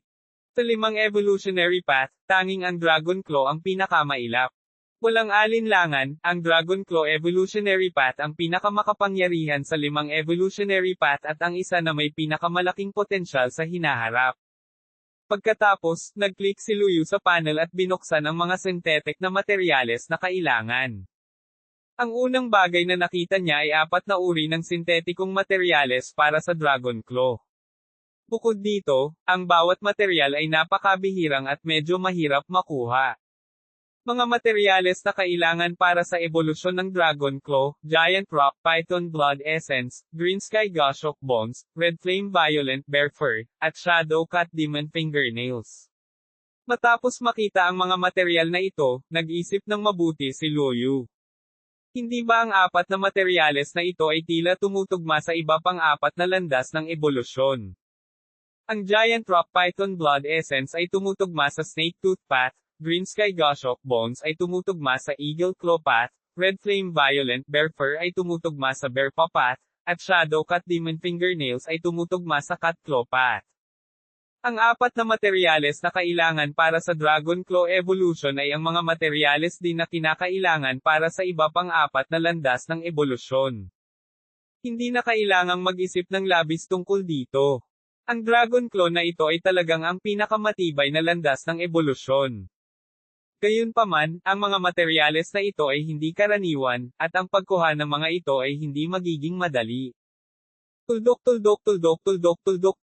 Sa 5 evolutionary path, tanging ang Dragon Claw ang pinakamailap. Walang alinlangan, ang Dragon Claw Evolutionary Path ang pinakamakapangyarihan sa 5 evolutionary path at ang isa na may pinakamalaking potensyal sa hinaharap. Pagkatapos, nag-click si Luyu sa panel at binuksan ang mga synthetic na materyales na kailangan. Ang unang bagay na nakita niya ay 4 na uri ng sintetikong materyales para sa Dragon Claw. Bukod dito, ang bawat materyal ay napakabihirang at medyo mahirap makuha. Mga materyales na kailangan para sa ebolusyon ng Dragon Claw, Giant Rock Python Blood Essence, Green Sky Goshawk Bones, Red Flame Violent Bear Fur, at Shadow Cat Demon Fingernails. Matapos makita ang mga materyal na ito, nag-isip ng mabuti si Luyu. Hindi ba ang 4 na materyales na ito ay tila tumutugma sa iba pang 4 na landas ng ebolusyon? Ang Giant Rock Python Blood Essence ay tumutugma sa Snake Tooth Path, Green Sky Goshawk Bones ay tumutugma sa Eagle Claw Path, Red Flame Violent Bear Fur ay tumutugma sa Bear Paw Path, at Shadow Cat Demon Fingernails ay tumutugma sa Cat Claw Path. Ang 4 na materyales na kailangan para sa Dragon Claw Evolution ay ang mga materyales din na kinakailangan para sa iba pang 4 na landas ng ebolusyon. Hindi na kailangang mag-isip ng labis tungkol dito. Ang Dragon Claw na ito ay talagang ang pinakamatibay na landas ng ebolusyon. Gayunpaman, ang mga materyales na ito ay hindi karaniwan, at ang pagkuha ng mga ito ay hindi magiging madali.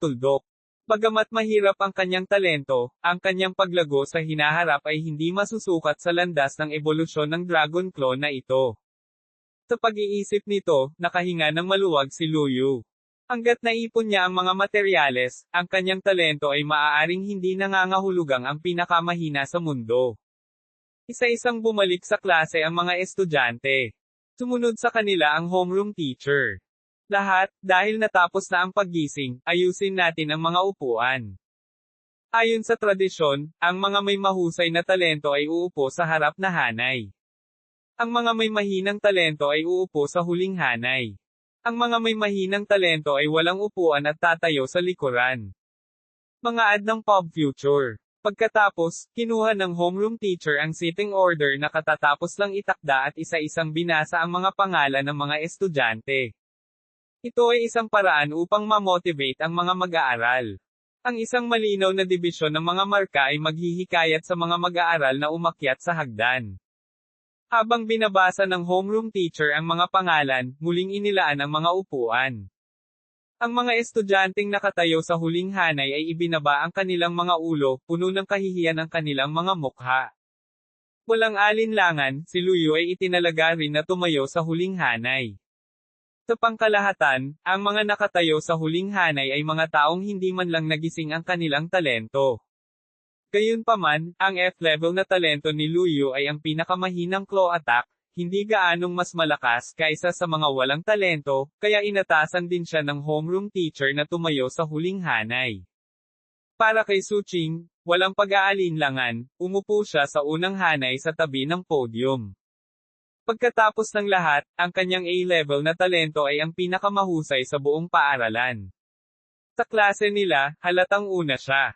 Tuldok. Bagamat mahirap ang kanyang talento, ang kanyang paglago sa hinaharap ay hindi masusukat sa landas ng ebolusyon ng Dragon Claw na ito. Sa pag-iisip nito, nakahinga ng maluwag si Luyu. Hangga't naipon niya ang mga materyales, ang kanyang talento ay maaaring hindi nangangahulugang ang pinakamahina sa mundo. Isa-isang bumalik sa klase ang mga estudyante. Sumunod sa kanila ang homeroom teacher. Lahat, dahil natapos na ang paggising, ayusin natin ang mga upuan. Ayon sa tradisyon, ang mga may mahusay na talento ay uupo sa harap na hanay. Ang mga may mahinang talento ay uupo sa huling hanay. Ang mga may mahinang talento ay walang upuan at tatayo sa likuran. Mga ad ng Pop Future. Pagkatapos, kinuha ng homeroom teacher ang sitting order na katatapos lang itakda at isa-isang binasa ang mga pangalan ng mga estudyante. Ito ay isang paraan upang ma-motivate ang mga mag-aaral. Ang isang malinaw na dibisyon ng mga marka ay maghihikayat sa mga mag-aaral na umakyat sa hagdan. Habang binabasa ng homeroom teacher ang mga pangalan, muling inilaan ang mga upuan. Ang mga estudyanteng nakatayo sa huling hanay ay ibinaba ang kanilang mga ulo, puno ng kahihiyan ang kanilang mga mukha. Walang alinlangan, si Luyo ay itinalaga rin na tumayo sa huling hanay. Sa pangkalahatan, ang mga nakatayo sa huling hanay ay mga taong hindi man lang nagising ang kanilang talento. Gayunpaman, ang F-level na talento ni Luyo ay ang pinakamahinang claw attack, hindi gaanong mas malakas kaysa sa mga walang talento, kaya inatasan din siya ng homeroom teacher na tumayo sa huling hanay. Para kay Suching, walang pag-aalinlangan, umupo siya sa unang hanay sa tabi ng podium. Pagkatapos ng lahat, ang kanyang A-level na talento ay ang pinakamahusay sa buong paaralan. Sa klase nila, halatang una siya.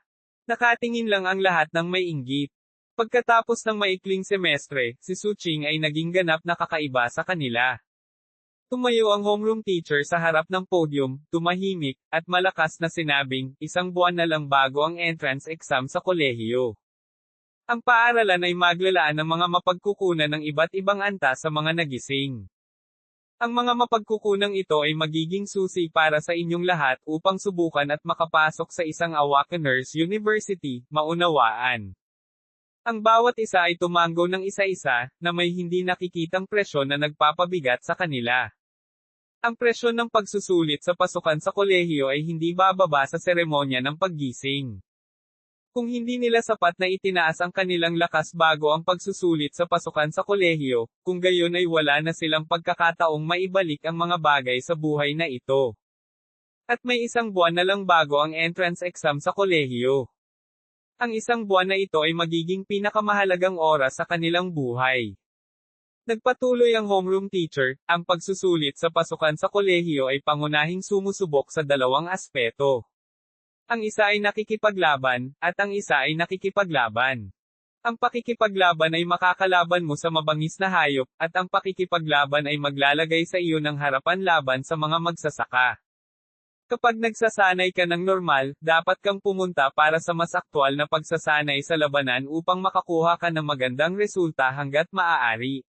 Nakatingin lang ang lahat ng may inggit. Pagkatapos ng maikling semestre, si Suching ay naging ganap na kakaiba sa kanila. Tumayo ang homeroom teacher sa harap ng podium, tumahimik, at malakas na sinabing, 1 buwan na lang bago ang entrance exam sa kolehiyo. Ang paaralan ay maglalaan ng mga mapagkukunan ng iba't ibang antas sa mga nagising. Ang mga mapagkukunang ito ay magiging susi para sa inyong lahat upang subukan at makapasok sa isang Awakeners University, maunawaan. Ang bawat isa ay tumango ng isa-isa, na may hindi nakikitang presyon na nagpapabigat sa kanila. Ang presyon ng pagsusulit sa pasukan sa kolehiyo ay hindi bababa sa seremonya ng paggising. Kung hindi nila sapat na itinaas ang kanilang lakas bago ang pagsusulit sa pasukan sa kolehiyo, kung gayon ay wala na silang pagkakataong maibalik ang mga bagay sa buhay na ito. At may 1 buwan na lang bago ang entrance exam sa kolehiyo. Ang 1 buwan na ito ay magiging pinakamahalagang oras sa kanilang buhay. Nagpatuloy ang homeroom teacher, ang pagsusulit sa pasukan sa kolehiyo ay pangunahing sumusubok sa 2 aspeto. Ang isa ay nakikipaglaban, at ang isa ay nakikipaglaban. Ang pakikipaglaban ay makakalaban mo sa mabangis na hayop, at ang pakikipaglaban ay maglalagay sa iyo ng harapan laban sa mga magsasaka. Kapag nagsasanay ka ng normal, dapat kang pumunta para sa mas aktwal na pagsasanay sa labanan upang makakuha ka ng magandang resulta hanggat maaari.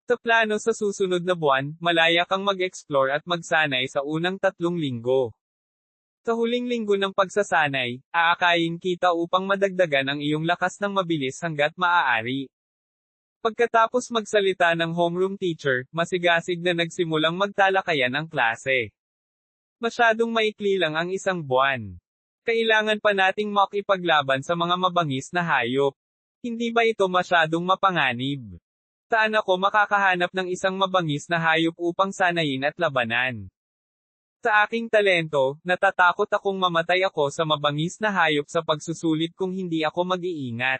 Sa plano sa susunod na buwan, malaya kang mag-explore at magsanay sa unang 3 linggo. Sa huling linggo ng pagsasanay, aakayin kita upang madagdagan ang iyong lakas ng mabilis hanggat maaari. Pagkatapos magsalita ng homeroom teacher, masigasig na nagsimulang magtalakayan ang klase. Masyadong maikli lang ang 1 buwan. Kailangan pa nating makipaglaban sa mga mabangis na hayop. Hindi ba ito masyadong mapanganib? Saan ako makakahanap ng isang mabangis na hayop upang sanayin at labanan? Sa aking talento, natatakot akong mamatay ako sa mabangis na hayop sa pagsusulit kung hindi ako mag-iingat.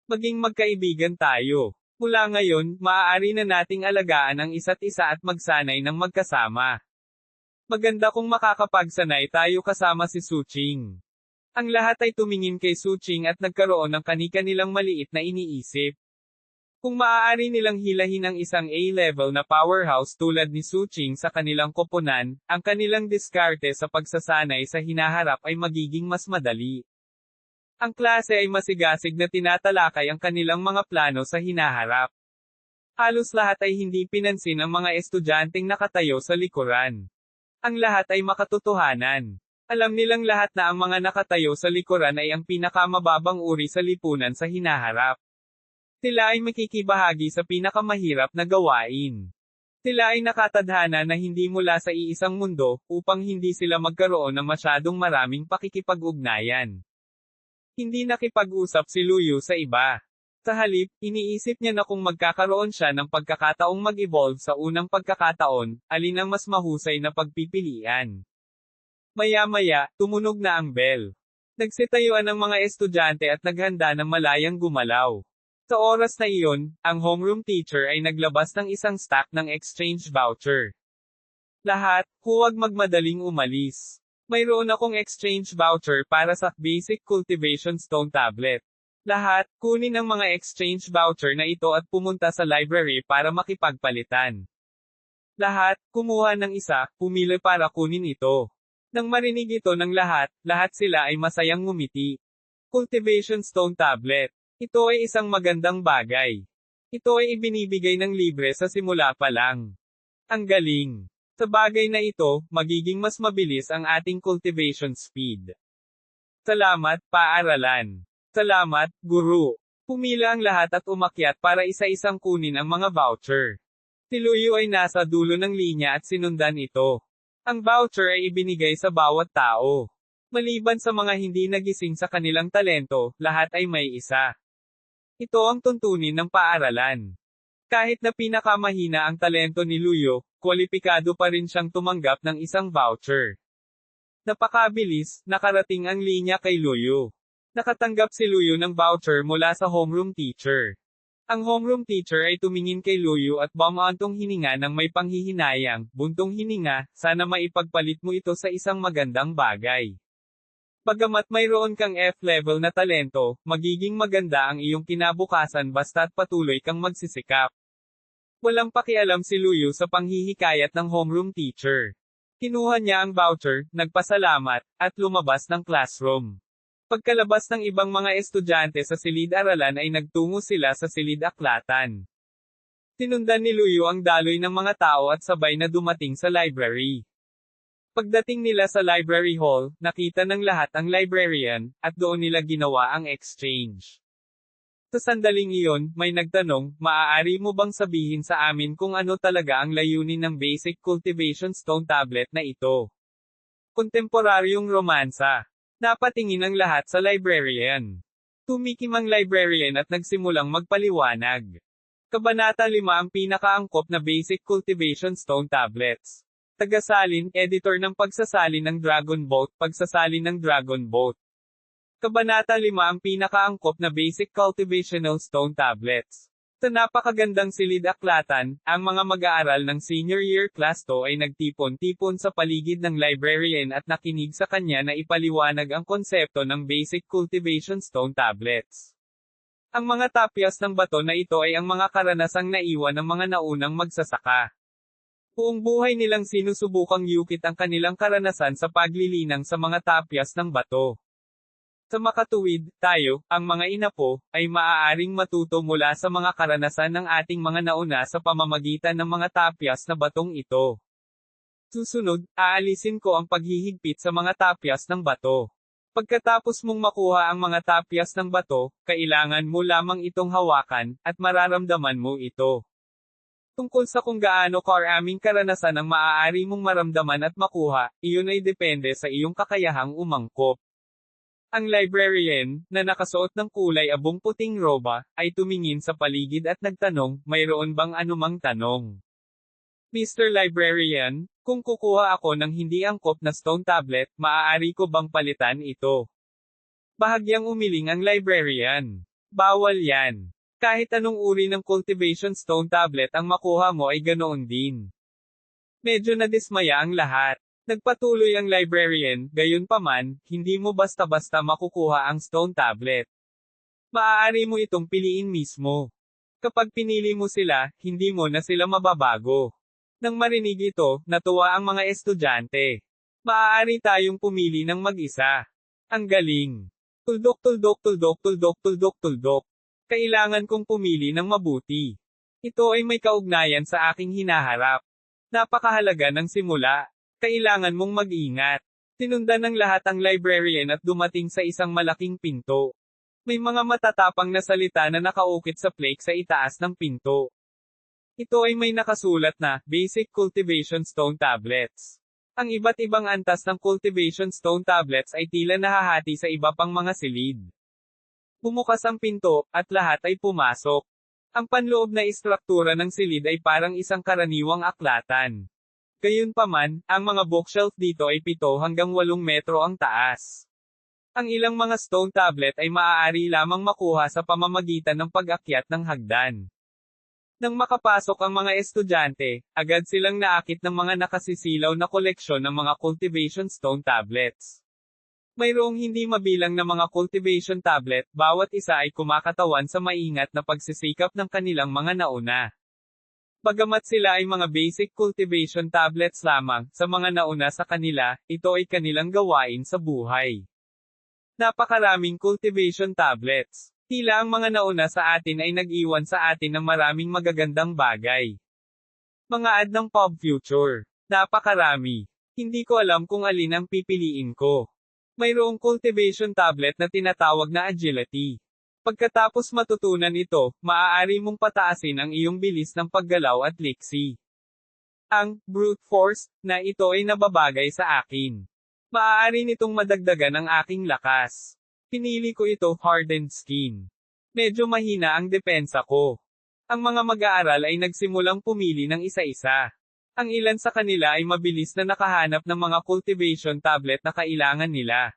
Maging magkaibigan tayo. Mula ngayon, maaari na nating alagaan ang isa't isa at magsanay ng magkasama. Maganda kung makakapagsanay tayo kasama si Suching. Ang lahat ay tumingin kay Suching at nagkaroon ng kani-kanilang maliit na iniisip. Kung maaari nilang hilahin ang isang A-level na powerhouse tulad ni Suching sa kanilang koponan, ang kanilang diskarte sa pagsasanay sa hinaharap ay magiging mas madali. Ang klase ay masigasig na tinatalakay ang kanilang mga plano sa hinaharap. Halos lahat ay hindi pinansin ang mga estudyanteng nakatayo sa likuran. Ang lahat ay makatotohanan. Alam nilang lahat na ang mga nakatayo sa likuran ay ang pinakamababang uri sa lipunan sa hinaharap. Sila ay makikibahagi sa pinakamahirap na gawain. Sila ay nakatadhana na hindi mula sa iisang mundo, upang hindi sila magkaroon ng masyadong maraming pakikipag-ugnayan. Hindi nakipag-usap si Luyu sa iba. Sa halip, iniisip niya na kung magkakaroon siya ng pagkakataong mag-evolve sa unang pagkakataon, alin ang mas mahusay na pagpipilian. Maya-maya, tumunog na ang bell. Nagsitayuan ang mga estudyante at naghanda ng malayang gumalaw. Sa oras na iyon, ang homeroom teacher ay naglabas ng isang stack ng exchange voucher. Lahat, huwag magmadaling umalis. Mayroon akong exchange voucher para sa Basic Cultivation Stone Tablet. Lahat, kunin ang mga exchange voucher na ito at pumunta sa library para makipagpalitan. Lahat, kumuha ng isa, pumili para kunin ito. Nang marinig ito ng lahat sila ay masayang ngumiti. Cultivation Stone Tablet. Ito ay isang magandang bagay. Ito ay ibinibigay ng libre sa simula pa lang. Ang galing. Sa bagay na ito, magiging mas mabilis ang ating cultivation speed. Salamat, paaralan. Salamat, guru. Pumila ang lahat at umakyat para isa-isang kunin ang mga voucher. Si Luyu ay nasa dulo ng linya at sinundan ito. Ang voucher ay ibinigay sa bawat tao. Maliban sa mga hindi nagising sa kanilang talento, lahat ay may isa. Ito ang tuntunin ng paaralan. Kahit na pinakamahina ang talento ni Luyu, kwalipikado pa rin siyang tumanggap ng isang voucher. Napakabilis, nakarating ang linya kay Luyu. Nakatanggap si Luyu ng voucher mula sa homeroom teacher. Ang homeroom teacher ay tumingin kay Luyu at bumaantong hininga ng may panghihinayang, buntong hininga, sana maipagpalit mo ito sa isang magandang bagay. Bagamat mayroon kang F-level na talento, magiging maganda ang iyong kinabukasan basta't patuloy kang magsisikap. Walang pakialam si Luyu sa panghihikayat ng homeroom teacher. Kinuha niya ang voucher, nagpasalamat, at lumabas ng classroom. Pagkalabas ng ibang mga estudyante sa silid-aralan ay nagtungo sila sa silid-aklatan. Tinundan ni Luyu ang daloy ng mga tao at sabay na dumating sa library. Pagdating nila sa library hall, nakita ng lahat ang librarian, at doon nila ginawa ang exchange. Sa sandaling iyon, may nagtanong, maaari mo bang sabihin sa amin kung ano talaga ang layunin ng Basic Cultivation Stone Tablet na ito? Kontemporaryong romansa. Napatingin ang lahat sa librarian. Tumikim ang librarian at nagsimulang magpaliwanag. Kabanata 5 ang pinakaangkop na Basic Cultivation Stone Tablets. Tagasalin, editor ng pagsasalin ng Dragon Boat, pagsasalin ng Dragon Boat. Kabanata 5 ang pinakaangkop na Basic Cultivational Stone Tablets. Sa napakagandang silid-aklatan, ang mga mag-aaral ng senior year class 2 ay nagtipon-tipon sa paligid ng librarian at nakinig sa kanya na ipaliwanag ang konsepto ng Basic Cultivation Stone Tablets. Ang mga tapyas ng bato na ito ay ang mga karanasang naiwan ng mga naunang magsasaka. Buong buhay nilang sinusubukang yukit ang kanilang karanasan sa paglilinang sa mga tapyas ng bato. Sa makatuwid, tayo, ang mga inapo, ay maaaring matuto mula sa mga karanasan ng ating mga nauna sa pamamagitan ng mga tapyas na batong ito. Susunod, aalisin ko ang paghihigpit sa mga tapyas ng bato. Pagkatapos mong makuha ang mga tapyas ng bato, kailangan mo lamang itong hawakan, at mararamdaman mo ito. Tungkol sa kung gaano karaming karanasan ang maaari mong maramdaman at makuha, iyon ay depende sa iyong kakayahang umangkop. Ang librarian, na nakasuot ng kulay abong puting roba, ay tumingin sa paligid at nagtanong, mayroon bang anumang tanong? Mr. Librarian, kung kukuha ako ng hindi angkop na stone tablet, maaari ko bang palitan ito? Bahagyang umiling ang librarian. Bawal yan. Kahit anong uri ng cultivation stone tablet ang makuha mo ay ganoon din. Medyo nadismaya ang lahat. Nagpatuloy ang librarian, gayunpaman, hindi mo basta-basta makukuha ang stone tablet. Maaari mo itong piliin mismo. Kapag pinili mo sila, hindi mo na sila mababago. Nang marinig ito, natuwa ang mga estudyante. Maaari tayong pumili ng mag-isa. Ang galing. Tuldok tuldok tuldok tuldok tuldok tuldok. Kailangan kong pumili ng mabuti. Ito ay may kaugnayan sa aking hinaharap. Napakahalaga ng simula. Kailangan mong mag-ingat. Tinundan ng lahat ang librarian at dumating sa isang malaking pinto. May mga matatapang na salita na nakaukit sa plaque sa itaas ng pinto. Ito ay may nakasulat na, Basic Cultivation Stone Tablets. Ang iba't ibang antas ng cultivation stone tablets ay tila nahahati sa iba pang mga silid. Bumukas ang pinto, at lahat ay pumasok. Ang panloob na istruktura ng silid ay parang isang karaniwang aklatan. Gayunpaman, ang mga bookshelf dito ay 7 hanggang 8 metro ang taas. Ang ilang mga stone tablet ay maaari lamang makuha sa pamamagitan ng pag-akyat ng hagdan. Nang makapasok ang mga estudyante, agad silang naakit ng mga nakasisilaw na koleksyon ng mga cultivation stone tablets. Mayroong hindi mabilang na mga cultivation tablet, bawat isa ay kumakatawan sa maingat na pagsisikap ng kanilang mga nauna. Bagamat sila ay mga basic cultivation tablets lamang, sa mga nauna sa kanila, ito ay kanilang gawain sa buhay. Napakaraming cultivation tablets. Tila ang mga nauna sa atin ay nag-iwan sa atin ng maraming magagandang bagay. Mga ad ng Pop Future. Napakarami. Hindi ko alam kung alin ang pipiliin ko. Mayroong cultivation tablet na tinatawag na agility. Pagkatapos matutunan ito, maaari mong pataasin ang iyong bilis ng paggalaw at liksi. Ang brute force na ito ay nababagay sa akin. Maaari nitong madagdagan ang aking lakas. Pinili ko ito, hardened skin. Medyo mahina ang depensa ko. Ang mga mag-aaral ay nagsimulang pumili ng isa-isa. Ang ilan sa kanila ay mabilis na nakahanap ng mga cultivation tablet na kailangan nila.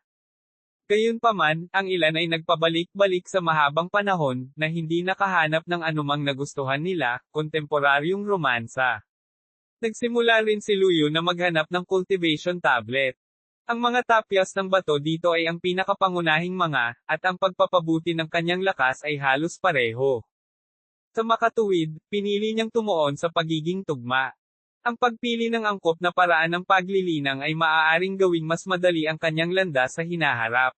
Gayunpaman, ang ilan ay nagpabalik-balik sa mahabang panahon, na hindi nakahanap ng anumang nagustuhan nila, kontemporaryong romansa. Nagsimula rin si Luyo na maghanap ng cultivation tablet. Ang mga tapyas ng bato dito ay ang pinakapangunahing mga, at ang pagpapabuti ng kanyang lakas ay halos pareho. Sa makatuwid, pinili niyang tumuon sa pagiging tugma. Ang pagpili ng angkop na paraan ng paglilinang ay maaaring gawing mas madali ang kanyang landas sa hinaharap.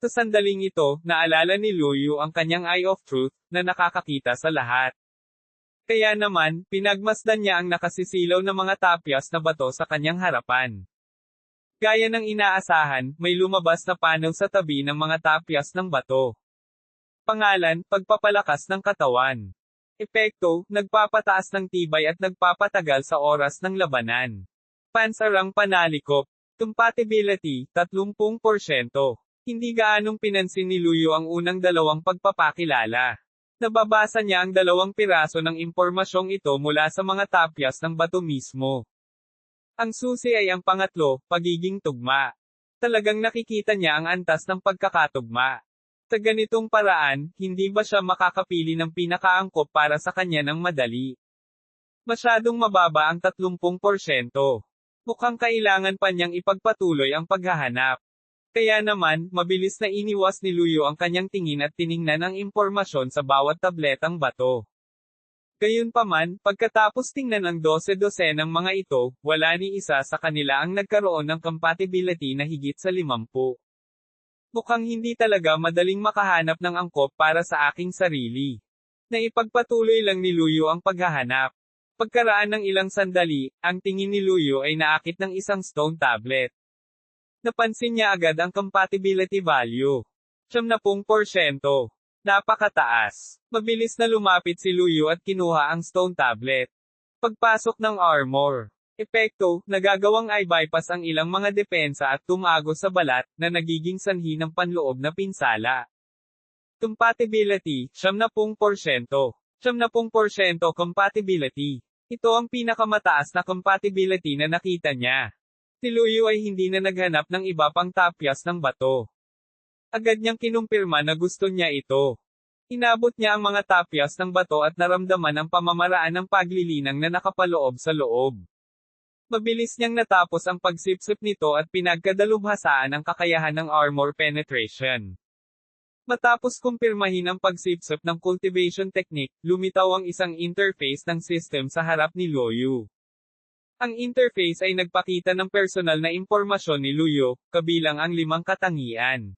Sa sandaling ito, naalala ni Luyo ang kanyang Eye of Truth, na nakakakita sa lahat. Kaya naman, pinagmasdan niya ang nakasisilaw na mga tapyas na bato sa kanyang harapan. Gaya ng inaasahan, may lumabas na panaw sa tabi ng mga tapyas ng bato. Pangalan, pagpapalakas ng katawan. Epekto, nagpapataas ng tibay at nagpapatagal sa oras ng labanan. Pansarang panalikop. Compatibility, 30%. Hindi gaanong pinansin ni Luyo ang unang 2 pagpapakilala. Nababasa niya ang 2 piraso ng impormasyong ito mula sa mga tapyas ng bato mismo. Ang susi ay ang pangatlo, pagiging tugma. Talagang nakikita niya ang antas ng pagkakatugma. Sa ganitong paraan, hindi ba siya makakapili ng pinakaangkop para sa kanya ng madali? Masyadong mababa ang 30%. Mukhang kailangan pa niyang ipagpatuloy ang paghahanap. Kaya naman, mabilis na iniwas ni Luyo ang kanyang tingin at tiningnan ang impormasyon sa bawat tabletang bato. Gayunpaman, pagkatapos tingnan ang 12-dosenang mga ito, wala ni isa sa kanila ang nagkaroon ng compatibility na higit sa 50. Mukhang hindi talaga madaling makahanap ng angkop para sa aking sarili. Naipagpatuloy lang ni Luyo ang paghahanap. Pagkaraan ng ilang sandali, ang tingin ni Luyo ay naakit ng isang stone tablet. Napansin niya agad ang compatibility value. 70%. Napakataas. Mabilis na lumapit si Luyo at kinuha ang stone tablet. Pagpasok ng armor. Epekto, nagagawang i-bypass ang ilang mga depensa at tumago sa balat, na nagiging sanhi ng panloob na pinsala. Compatibility, 70%. 70% compatibility. Ito ang pinakamataas na compatibility na nakita niya. Si Luyo ay hindi na naghanap ng iba pang tapyas ng bato. Agad niyang kinumpirma na gusto niya ito. Inabot niya ang mga tapyas ng bato at naramdaman ang pamamaraan ng paglilinang na nakapaloob sa loob. Mabilis niyang natapos ang pagsipsip nito at pinagkadalubhasaan ang kakayahan ng armor penetration. Matapos kumpirmahin ang pagsipsip ng cultivation technique, lumitaw ang isang interface ng system sa harap ni Luyo. Ang interface ay nagpakita ng personal na impormasyon ni Luyo, kabilang ang 5 katangian.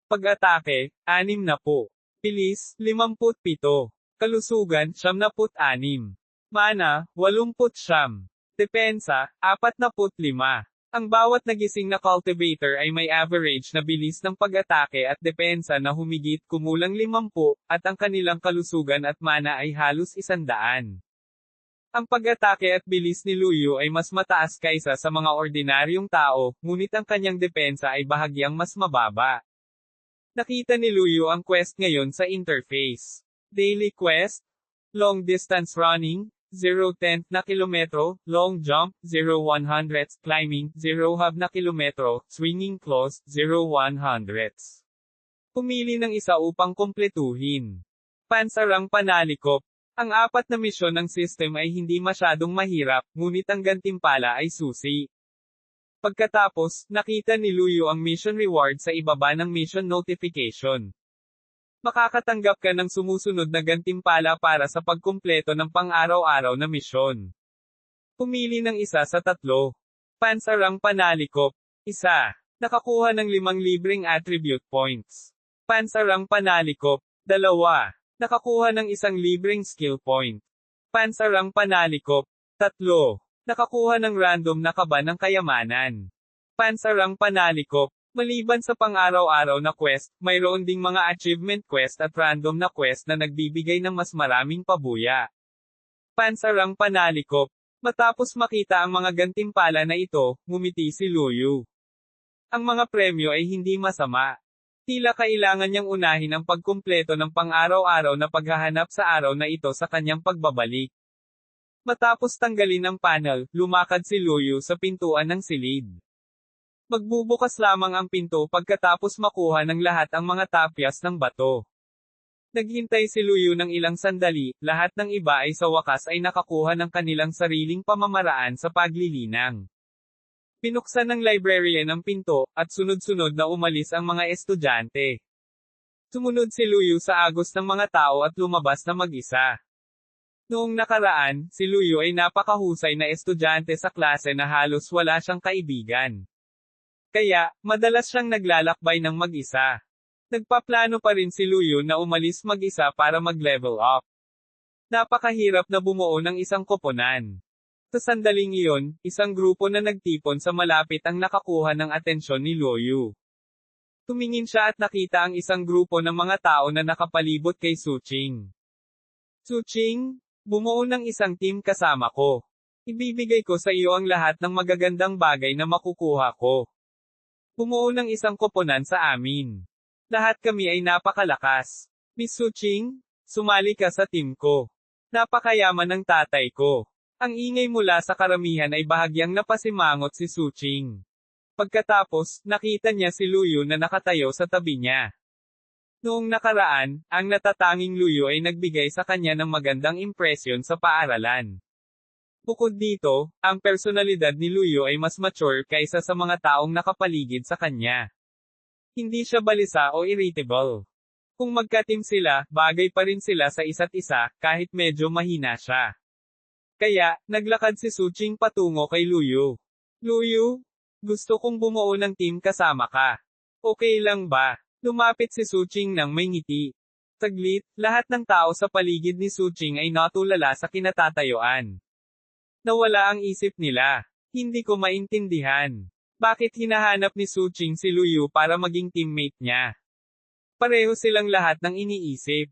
Pag-atake, 60. Bilis, 57. Kalusugan, 76. Mana, 80. Depensa, 45. Ang bawat nagising na cultivator ay may average na bilis ng pag-atake at depensa na humigit kumulang 50, at ang kanilang kalusugan at mana ay halos 100. Ang pag-atake at bilis ni Luyu ay mas mataas kaysa sa mga ordinaryong tao, ngunit ang kanyang depensa ay bahagyang mas mababa. Nakita ni Luyu ang quest ngayon sa interface. Daily quest, long distance running, 0-10 na kilometro, long jump, 0-100, climbing, 0 na kilometro, swinging close, 0-100. Pumili ng isa upang kumpletuhin. Pansarang Panalikop. Ang 4 na misyon ng system ay hindi masyadong mahirap, ngunit ang gantimpala ay susi. Pagkatapos, nakita ni Luyu ang mission reward sa ibaba ng mission notification. Makakatanggap ka ng sumusunod na gantimpala para sa pagkumpleto ng pang-araw-araw na misyon. Pumili ng isa sa 3. Pansarang Panalikop. 1. Nakakuha ng 5 libreng attribute points. Pansarang Panalikop. 2. Nakakuha ng 1 libreng skill point. Pansarang Panalikop. 3. Nakakuha ng random na kaba ng kayamanan. Pansarang Panalikop. Maliban sa pang-araw-araw na quest, mayroon ding mga achievement quest at random na quest na nagbibigay ng mas maraming pabuya. Pansarang Panalikop. Matapos makita ang mga gantimpala na ito, ngumiti si Luyu. Ang mga premyo ay hindi masama. Tila kailangan niyang unahin ang pagkumpleto ng pang-araw-araw na paghahanap sa araw na ito sa kanyang pagbabalik. Matapos tanggalin ang panel, lumakad si Luyu sa pintuan ng silid. Magbubukas lamang ang pinto pagkatapos makuha ng lahat ang mga tapyas ng bato. Naghintay si Luyu ng ilang sandali, lahat ng iba ay sa wakas ay nakakuha ng kanilang sariling pamamaraan sa paglilinang. Pinuksan ng librarian ang pinto, at sunod-sunod na umalis ang mga estudyante. Sumunod si Luyu sa agos ng mga tao at lumabas na mag-isa. Noong nakaraan, si Luyu ay napakahusay na estudyante sa klase na halos wala siyang kaibigan. Kaya, madalas siyang naglalakbay ng mag-isa. Nagpaplano pa rin si Luyu na umalis mag-isa para mag-level up. Napakahirap na bumuo ng isang koponan. Sa sandaling iyon, isang grupo na nagtipon sa malapit ang nakakuha ng atensyon ni Luyu. Tumingin siya at nakita ang isang grupo ng mga tao na nakapalibot kay Suching. Suching, bumuo ng isang team kasama ko. Ibibigay ko sa iyo ang lahat ng magagandang bagay na makukuha ko. Bumuo ng isang koponan sa amin. Lahat kami ay napakalakas. Miss Suching, sumali ka sa team ko. Napakayaman ng tatay ko. Ang ingay mula sa karamihan ay bahagyang napasimangot si Suching. Pagkatapos, nakita niya si Luyu na nakatayo sa tabi niya. Noong nakaraan, ang natatanging Luyu ay nagbigay sa kanya ng magandang impresyon sa paaralan. Bukod dito, ang personalidad ni Luyu ay mas mature kaysa sa mga taong nakapaligid sa kanya. Hindi siya balisa o irritable. Kung magka-team sila, bagay pa rin sila sa isa't isa, kahit medyo mahina siya. Kaya, naglakad si Suching patungo kay Luyu. Luyu, gusto kong bumuo ng team kasama ka. Okay lang ba? Lumapit si Suching nang may ngiti. Saglit, lahat ng tao sa paligid ni Suching ay natulala sa kinatatayuan. Nawala ang isip nila. Hindi ko maintindihan. Bakit hinahanap ni Suching si Luyu para maging teammate niya? Pareho silang lahat ng iniisip.